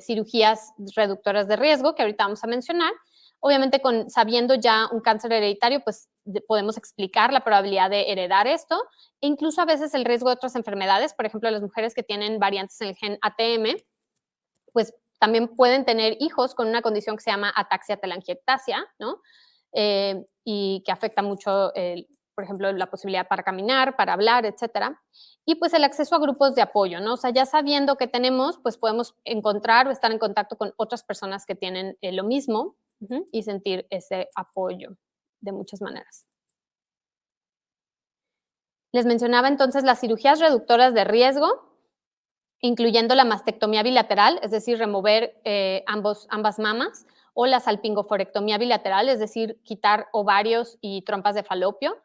cirugías reductoras de riesgo, que ahorita vamos a mencionar. Obviamente, sabiendo ya un cáncer hereditario, pues podemos explicar la probabilidad de heredar esto, e incluso a veces el riesgo de otras enfermedades. Por ejemplo, las mujeres que tienen variantes en el gen ATM, pues también pueden tener hijos con una condición que se llama ataxia telangiectasia, ¿no? Y que afecta mucho, por ejemplo, la posibilidad para caminar, para hablar, etcétera. Y pues el acceso a grupos de apoyo, ¿no? O sea, ya sabiendo que tenemos, pues podemos encontrar o estar en contacto con otras personas que tienen lo mismo y sentir ese apoyo de muchas maneras. Les mencionaba entonces las cirugías reductoras de riesgo, incluyendo la mastectomía bilateral, es decir, remover ambas mamas, o la salpingoforectomía bilateral, es decir, quitar ovarios y trompas de falopio.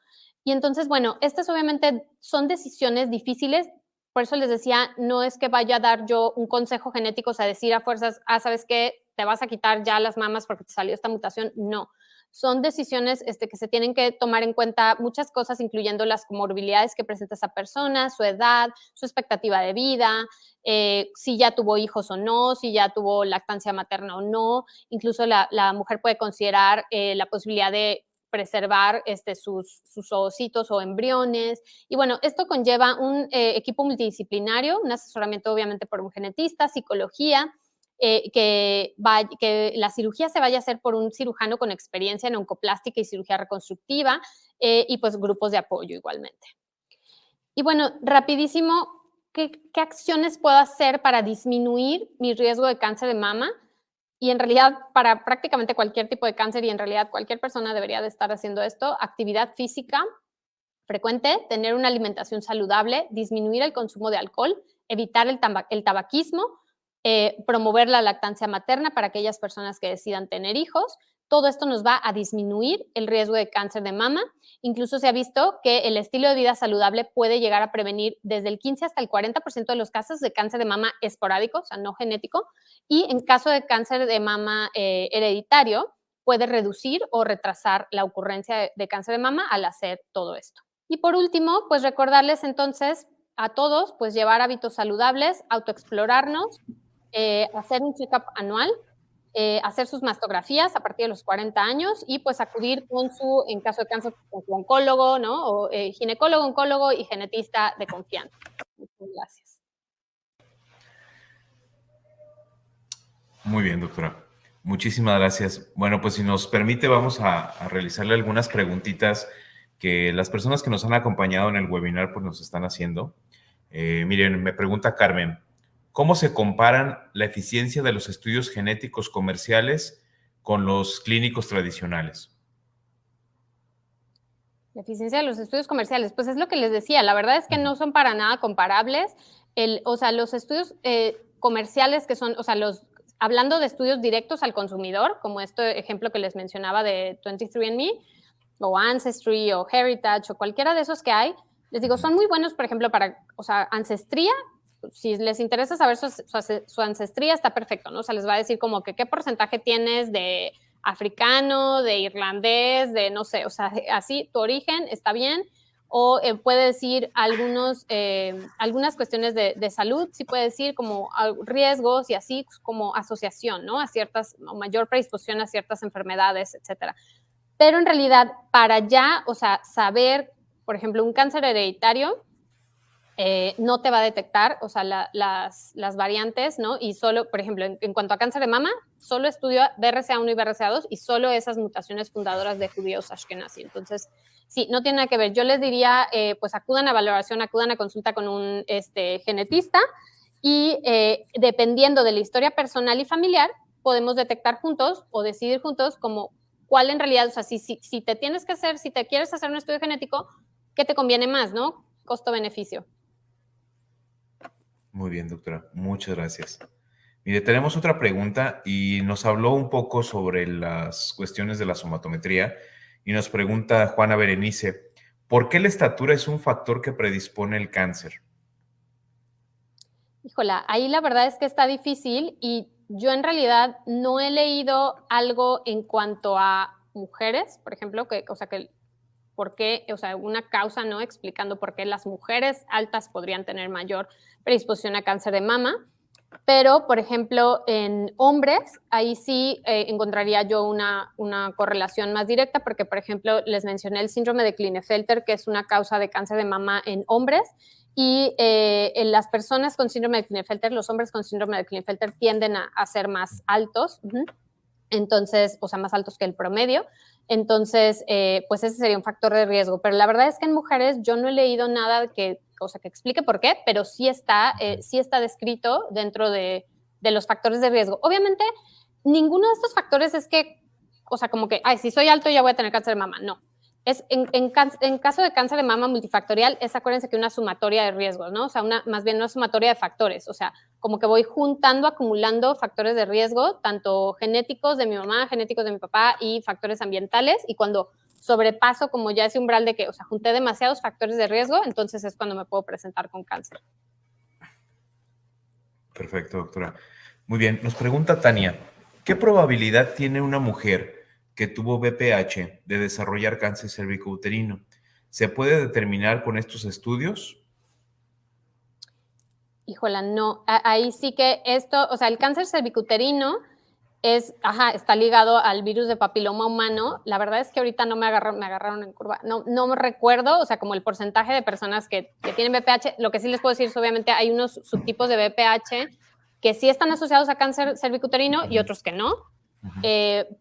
Y entonces, bueno, estas obviamente son decisiones difíciles, por eso les decía, no es que vaya a dar yo un consejo genético, o sea, decir a fuerzas, ¿sabes qué? Te vas a quitar ya las mamas porque te salió esta mutación. No, son decisiones que se tienen que tomar en cuenta muchas cosas, incluyendo las comorbilidades que presenta esa persona, su edad, su expectativa de vida, si ya tuvo hijos o no, si ya tuvo lactancia materna o no. Incluso la mujer puede considerar la posibilidad de preservar sus ovocitos o embriones. Y bueno, esto conlleva un equipo multidisciplinario, un asesoramiento obviamente por un genetista, psicología, que la cirugía se vaya a hacer por un cirujano con experiencia en oncoplástica y cirugía reconstructiva, y pues grupos de apoyo igualmente. Y bueno, rapidísimo, ¿qué acciones puedo hacer para disminuir mi riesgo de cáncer de mama? Y en realidad, para prácticamente cualquier tipo de cáncer, y en realidad cualquier persona debería de estar haciendo esto: actividad física frecuente, tener una alimentación saludable, disminuir el consumo de alcohol, evitar el tabaquismo, promover la lactancia materna para aquellas personas que decidan tener hijos. Todo esto nos va a disminuir el riesgo de cáncer de mama. Incluso se ha visto que el estilo de vida saludable puede llegar a prevenir desde el 15 hasta el 40% de los casos de cáncer de mama esporádico, o sea, no genético, y en caso de cáncer de mama hereditario, puede reducir o retrasar la ocurrencia de cáncer de mama al hacer todo esto. Y por último, pues recordarles entonces a todos, pues llevar hábitos saludables, autoexplorarnos, hacer un check-up anual, hacer sus mastografías a partir de los 40 años y pues acudir en caso de cáncer, con su oncólogo, ¿no? O ginecólogo, oncólogo y genetista de confianza. Muchas gracias. Muy bien, doctora. Muchísimas gracias. Bueno, pues si nos permite, vamos a realizarle algunas preguntitas que las personas que nos han acompañado en el webinar pues nos están haciendo. Miren, me pregunta Carmen, ¿cómo se comparan la eficiencia de los estudios genéticos comerciales con los clínicos tradicionales? La eficiencia de los estudios comerciales, pues es lo que les decía, la verdad es que no son para nada comparables. O sea, los estudios comerciales que son, o sea, hablando de estudios directos al consumidor, como este ejemplo que les mencionaba de 23andMe, o Ancestry, o Heritage, o cualquiera de esos que hay, les digo, son muy buenos, por ejemplo, para, o sea, ancestría. Si les interesa saber su ancestría, está perfecto, ¿no? O sea, les va a decir como que qué porcentaje tienes de africano, de irlandés, de no sé, o sea, así, tu origen está bien. O puede decir algunas cuestiones de salud, sí puede decir como riesgos y así como asociación, ¿no? A ciertas, o mayor predisposición a ciertas enfermedades, etcétera. Pero en realidad, para ya, o sea, saber, por ejemplo, un cáncer hereditario, no te va a detectar, o sea, las variantes, ¿no? Y solo, por ejemplo, en cuanto a cáncer de mama, solo estudio BRCA1 y BRCA2 y solo esas mutaciones fundadoras de judíos Ashkenazi. Entonces, sí, no tiene nada que ver. Yo les diría, pues acudan a valoración, acudan a consulta con un genetista y dependiendo de la historia personal y familiar, podemos detectar juntos o decidir juntos como cuál en realidad, o sea, si te tienes que hacer, si te quieres hacer un estudio genético, ¿qué te conviene más, no? Costo-beneficio. Muy bien, doctora. Muchas gracias. Mire, tenemos otra pregunta y nos habló un poco sobre las cuestiones de la somatometría y nos pregunta Juana Berenice, ¿por qué la estatura es un factor que predispone el cáncer? Híjola, ahí la verdad es que está difícil y yo en realidad no he leído algo en cuanto a mujeres, por ejemplo, que, o sea, que por qué, o sea, una causa, ¿no? Explicando por qué las mujeres altas podrían tener mayor predisposición a cáncer de mama. Pero, por ejemplo, en hombres, ahí sí encontraría yo una correlación más directa, porque, por ejemplo, les mencioné el síndrome de Klinefelter, que es una causa de cáncer de mama en hombres, y en las personas con síndrome de Klinefelter, los hombres con síndrome de Klinefelter tienden a ser más altos, entonces, o sea, más altos que el promedio. Entonces, pues ese sería un factor de riesgo. Pero la verdad es que en mujeres yo no he leído nada que explique por qué, pero sí está descrito dentro de los factores de riesgo. Obviamente, ninguno de estos factores es que, o sea, como que, ay, si soy alto ya voy a tener cáncer de mama. No. En caso de cáncer de mama multifactorial, acuérdense que una sumatoria de riesgos, ¿no? O sea, más bien una sumatoria de factores. O sea, como que voy juntando, acumulando factores de riesgo, tanto genéticos de mi mamá, genéticos de mi papá y factores ambientales. Y cuando sobrepaso como ya ese umbral de que, o sea, junté demasiados factores de riesgo, entonces es cuando me puedo presentar con cáncer. Perfecto, doctora. Muy bien, nos pregunta Tania, ¿qué probabilidad tiene una mujer que tuvo BPH de desarrollar cáncer cervicouterino? ¿Se puede determinar con estos estudios? Híjola, no. Ahí sí que esto, o sea, el cáncer cervicuterino está ligado al virus de papiloma humano. La verdad es que ahorita no me agarraron en curva. No me recuerdo, o sea, como el porcentaje de personas que tienen BPH. Lo que sí les puedo decir es, obviamente, hay unos subtipos de BPH que sí están asociados a cáncer cervicuterino y otros que no.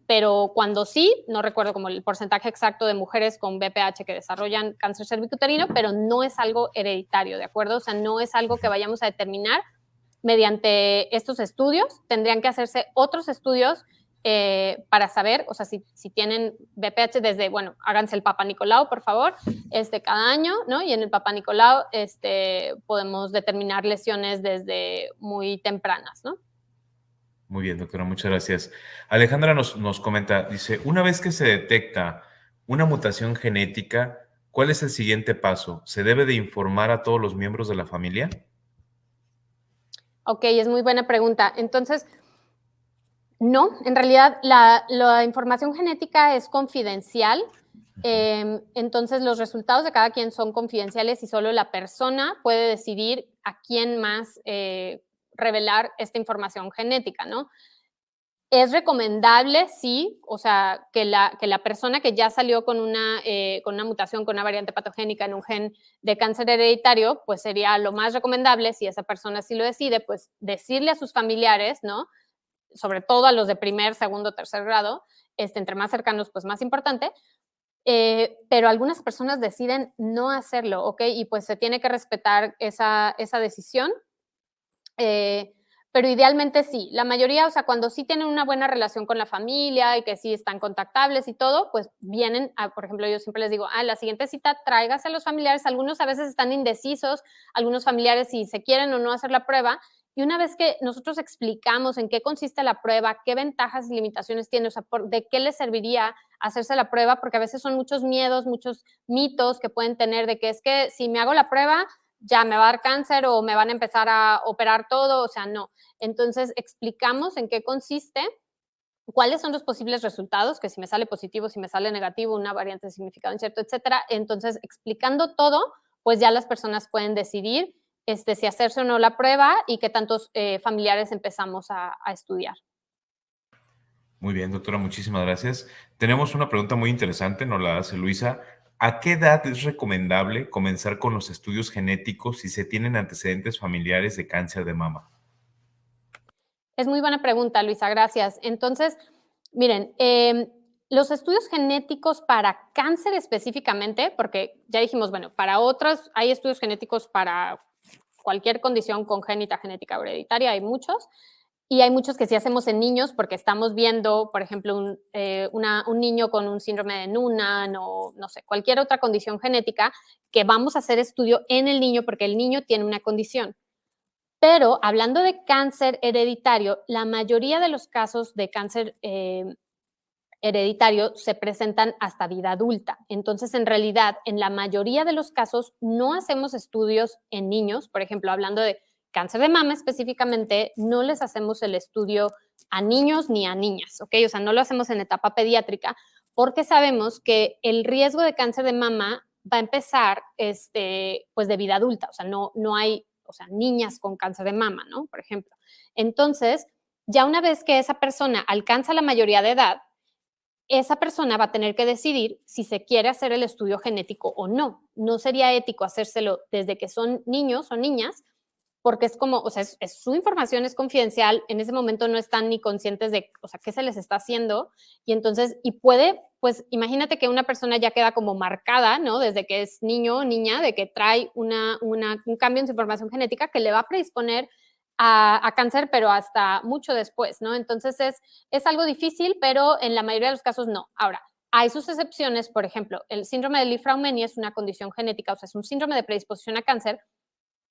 Pero cuando sí, no recuerdo como el porcentaje exacto de mujeres con BPH que desarrollan cáncer cervicuterino, pero no es algo hereditario, ¿de acuerdo? O sea, no es algo que vayamos a determinar mediante estos estudios. Tendrían que hacerse otros estudios para saber, o sea, si tienen BPH desde, bueno, háganse el Papa Nicolau, por favor, cada año, ¿no? Y en el Papa Nicolau podemos determinar lesiones desde muy tempranas, ¿no? Muy bien, doctora, muchas gracias. Alejandra nos comenta, dice, una vez que se detecta una mutación genética, ¿cuál es el siguiente paso? ¿Se debe de informar a todos los miembros de la familia? Ok, es muy buena pregunta. Entonces, no, en realidad la información genética es confidencial. Entonces, los resultados de cada quien son confidenciales y solo la persona puede decidir a quién más revelar esta información genética, ¿no? Es recomendable, sí, o sea, que la persona que ya salió con una mutación, con una variante patogénica en un gen de cáncer hereditario, pues sería lo más recomendable, si esa persona sí lo decide, pues decirle a sus familiares, ¿no? Sobre todo a los de primer, segundo, tercer grado, entre más cercanos, pues más importante, pero algunas personas deciden no hacerlo, ¿ok? Y pues se tiene que respetar esa decisión. Pero idealmente sí, la mayoría, o sea, cuando sí tienen una buena relación con la familia y que sí están contactables y todo, pues vienen, por ejemplo, yo siempre les digo, la siguiente cita tráigase a los familiares, algunos a veces están indecisos, algunos familiares si se quieren o no hacer la prueba, y una vez que nosotros explicamos en qué consiste la prueba, qué ventajas y limitaciones tiene, o sea, de qué les serviría hacerse la prueba, porque a veces son muchos miedos, muchos mitos que pueden tener de que es que si me hago la prueba, ya me va a dar cáncer o me van a empezar a operar todo, o sea, no. Entonces, explicamos en qué consiste, cuáles son los posibles resultados, que si me sale positivo, si me sale negativo, una variante de significado incierto, etcétera. Entonces, explicando todo, pues ya las personas pueden decidir si hacerse o no la prueba y qué tantos familiares empezamos a estudiar. Muy bien, doctora, muchísimas gracias. Tenemos una pregunta muy interesante, nos la hace Luisa. ¿A qué edad es recomendable comenzar con los estudios genéticos si se tienen antecedentes familiares de cáncer de mama? Es muy buena pregunta, Luisa, gracias. Entonces, miren, los estudios genéticos para cáncer específicamente, porque ya dijimos, bueno, para otros hay estudios genéticos para cualquier condición congénita, genética o hereditaria, hay muchos. Y hay muchos que sí hacemos en niños porque estamos viendo, por ejemplo, un niño con un síndrome de Noonan o, no sé, cualquier otra condición genética, que vamos a hacer estudio en el niño porque el niño tiene una condición. Pero hablando de cáncer hereditario, la mayoría de los casos de cáncer hereditario se presentan hasta vida adulta. Entonces, en realidad, en la mayoría de los casos no hacemos estudios en niños. Por ejemplo, hablando de cáncer de mama específicamente, no les hacemos el estudio a niños ni a niñas, ¿ok? O sea, no lo hacemos en etapa pediátrica porque sabemos que el riesgo de cáncer de mama va a empezar pues de vida adulta. O sea, no hay, o sea, niñas con cáncer de mama, ¿no? Por ejemplo. Entonces, ya una vez que esa persona alcanza la mayoría de edad, esa persona va a tener que decidir si se quiere hacer el estudio genético o no. No sería ético hacérselo desde que son niños o niñas, porque es como, o sea, su información es confidencial, en ese momento no están ni conscientes de, o sea, qué se les está haciendo, y entonces, y puede, pues imagínate que una persona ya queda como marcada, ¿no? Desde que es niño o niña, de que trae un cambio en su información genética que le va a predisponer a cáncer, pero hasta mucho después, ¿no? Entonces es algo difícil, pero en la mayoría de los casos no. Ahora, hay sus excepciones, por ejemplo, el síndrome de Li-Fraumeni es una condición genética, o sea, es un síndrome de predisposición a cáncer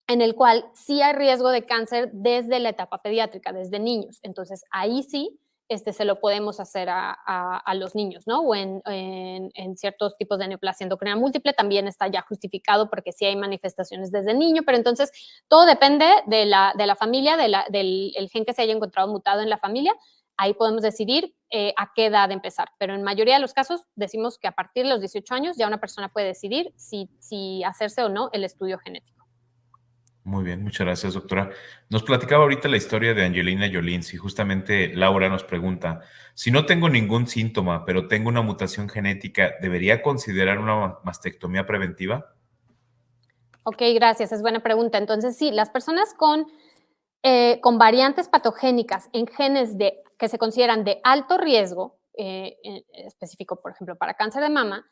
en el cual sí hay riesgo de cáncer desde la etapa pediátrica, desde niños. Entonces, ahí sí se lo podemos hacer a los niños, ¿no? O en ciertos tipos de neoplasia endocrina múltiple también está ya justificado porque sí hay manifestaciones desde niño, pero entonces todo depende de la familia, del gen que se haya encontrado mutado en la familia. Ahí podemos decidir a qué edad empezar, pero en mayoría de los casos decimos que a partir de los 18 años ya una persona puede decidir si hacerse o no el estudio genético. Muy bien, muchas gracias, doctora. Nos platicaba ahorita la historia de Angelina Jolie y justamente Laura nos pregunta, si no tengo ningún síntoma, pero tengo una mutación genética, ¿debería considerar una mastectomía preventiva? Ok, gracias, es buena pregunta. Entonces, sí, las personas con variantes patogénicas en genes que se consideran de alto riesgo, específico, por ejemplo, para cáncer de mama,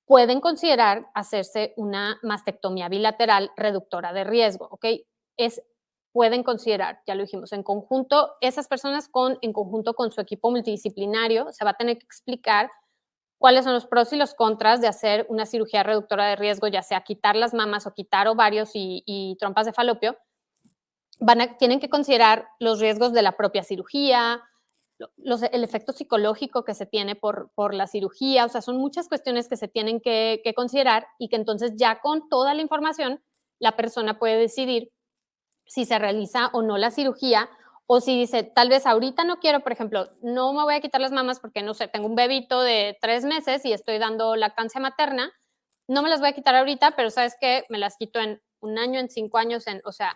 pueden considerar hacerse una mastectomía bilateral reductora de riesgo, ¿ok? Pueden considerar, ya lo dijimos, en conjunto, esas personas en conjunto con su equipo multidisciplinario, se va a tener que explicar cuáles son los pros y los contras de hacer una cirugía reductora de riesgo, ya sea quitar las mamas o quitar ovarios y trompas de falopio. Tienen que considerar los riesgos de la propia cirugía, el efecto psicológico que se tiene por la cirugía, o sea, son muchas cuestiones que se tienen que considerar y que entonces ya con toda la información la persona puede decidir si se realiza o no la cirugía o si dice, tal vez ahorita no quiero, por ejemplo, no me voy a quitar las mamas porque, no sé, tengo un bebito de 3 meses y estoy dando lactancia materna, no me las voy a quitar ahorita, pero ¿sabes qué? Me las quito en 1 año, en 5 años, o sea,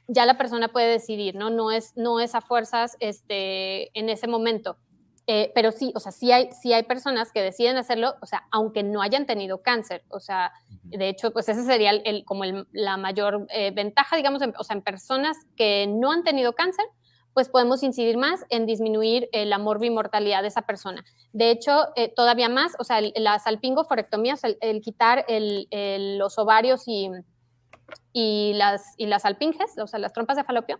ya la persona puede decidir, ¿no? No es a fuerzas en ese momento. Pero sí, o sea, sí hay personas que deciden hacerlo, o sea, aunque no hayan tenido cáncer. O sea, de hecho, pues ese sería la mayor ventaja, digamos, o sea, en personas que no han tenido cáncer, pues podemos incidir más en disminuir la morbimortalidad de esa persona. De hecho, todavía más, o sea, la salpingoforectomía, o sea, el quitar los ovarios y las alpinges, o sea, las trompas de falopio,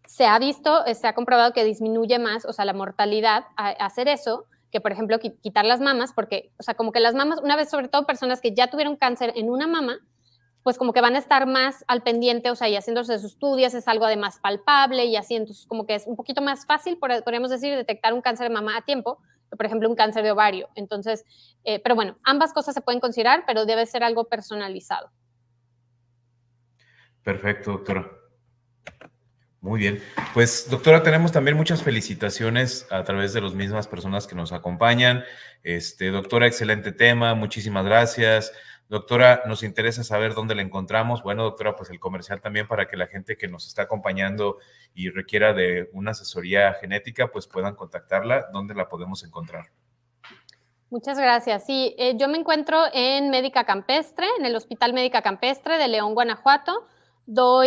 se ha comprobado que disminuye más, o sea, la mortalidad a hacer eso, que por ejemplo quitar las mamas, porque, o sea, como que las mamas, una vez, sobre todo personas que ya tuvieron cáncer en una mama, pues como que van a estar más al pendiente, o sea, y haciéndose sus estudios, es algo además palpable y así, entonces como que es un poquito más fácil, podríamos decir, detectar un cáncer de mama a tiempo, por ejemplo, un cáncer de ovario. Entonces, pero bueno, ambas cosas se pueden considerar, pero debe ser algo personalizado. Perfecto, doctora. Muy bien. Pues, doctora, tenemos también muchas felicitaciones a través de las mismas personas que nos acompañan. Doctora, excelente tema, muchísimas gracias. Doctora, nos interesa saber dónde la encontramos. Bueno, doctora, pues el comercial también para que la gente que nos está acompañando y requiera de una asesoría genética, pues puedan contactarla. ¿Dónde la podemos encontrar? Muchas gracias. Sí, yo me encuentro en Médica Campestre, en el Hospital Médica Campestre de León, Guanajuato. O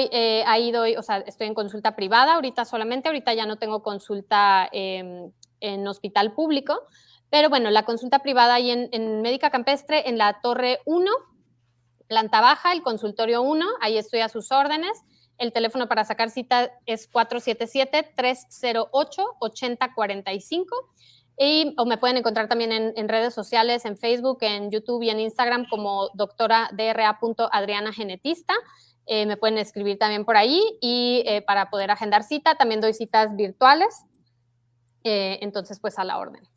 sea, estoy en consulta privada ahorita solamente, ahorita ya no tengo consulta en hospital público, pero bueno, la consulta privada ahí en Médica Campestre, en la Torre 1, planta baja, el consultorio 1, ahí estoy a sus órdenes. El teléfono para sacar cita es 477-308-8045. O me pueden encontrar también en redes sociales, en Facebook, en YouTube y en Instagram como doctora.dra.adrianagenetista. Me pueden escribir también por ahí y para poder agendar cita. También doy citas virtuales. Entonces, pues a la orden.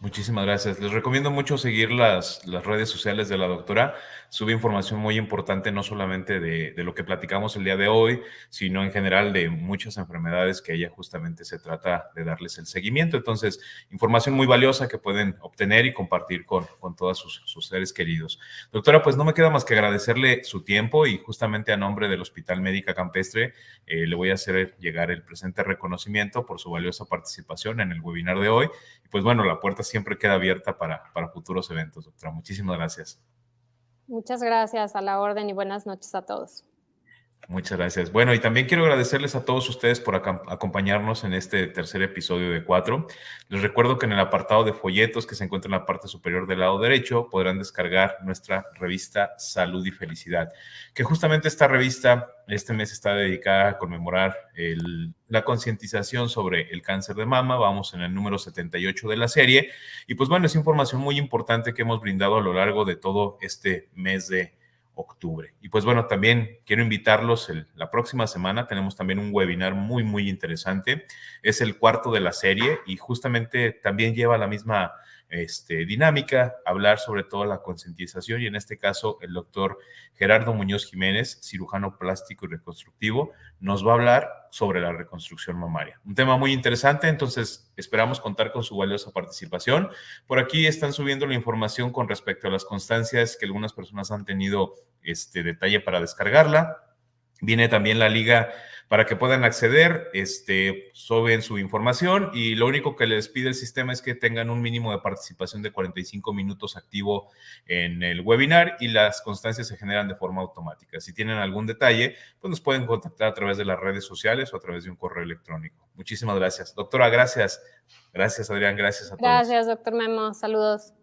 Muchísimas gracias. Les recomiendo mucho seguir las redes sociales de la doctora. Sube información muy importante, no solamente de lo que platicamos el día de hoy, sino en general de muchas enfermedades que ella justamente se trata de darles el seguimiento. Entonces, información muy valiosa que pueden obtener y compartir con todos sus seres queridos. Doctora, pues no me queda más que agradecerle su tiempo y justamente a nombre del Hospital Médica Campestre le voy a hacer llegar el presente reconocimiento por su valiosa participación en el webinar de hoy. Y pues bueno, la puerta siempre queda abierta para futuros eventos, doctora. Muchísimas gracias. Muchas gracias, a la orden, y buenas noches a todos. Muchas gracias. Bueno, y también quiero agradecerles a todos ustedes por acompañarnos en este tercer episodio de 4. Les recuerdo que en el apartado de folletos que se encuentra en la parte superior del lado derecho podrán descargar nuestra revista Salud y Felicidad, que justamente esta revista este mes está dedicada a conmemorar la concientización sobre el cáncer de mama. Vamos en el número 78 de la serie y pues bueno, es información muy importante que hemos brindado a lo largo de todo este mes de octubre. Y pues bueno, también quiero invitarlos, la próxima semana tenemos también un webinar muy, muy interesante. Es el cuarto de la serie y justamente también lleva la misma dinámica, hablar sobre todo la concientización y en este caso el doctor Gerardo Muñoz Jiménez, cirujano plástico y reconstructivo, nos va a hablar sobre la reconstrucción mamaria. Un tema muy interesante, entonces esperamos contar con su valiosa participación. Por aquí están subiendo la información con respecto a las constancias que algunas personas han tenido detalle para descargarla. Viene también la liga para que puedan acceder, suben su información y lo único que les pide el sistema es que tengan un mínimo de participación de 45 minutos activo en el webinar y las constancias se generan de forma automática. Si tienen algún detalle, pues nos pueden contactar a través de las redes sociales o a través de un correo electrónico. Muchísimas gracias. Doctora, gracias. Gracias, Adrián. Gracias a todos. Gracias, doctor Memo. Saludos.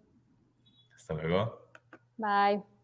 Hasta luego. Bye.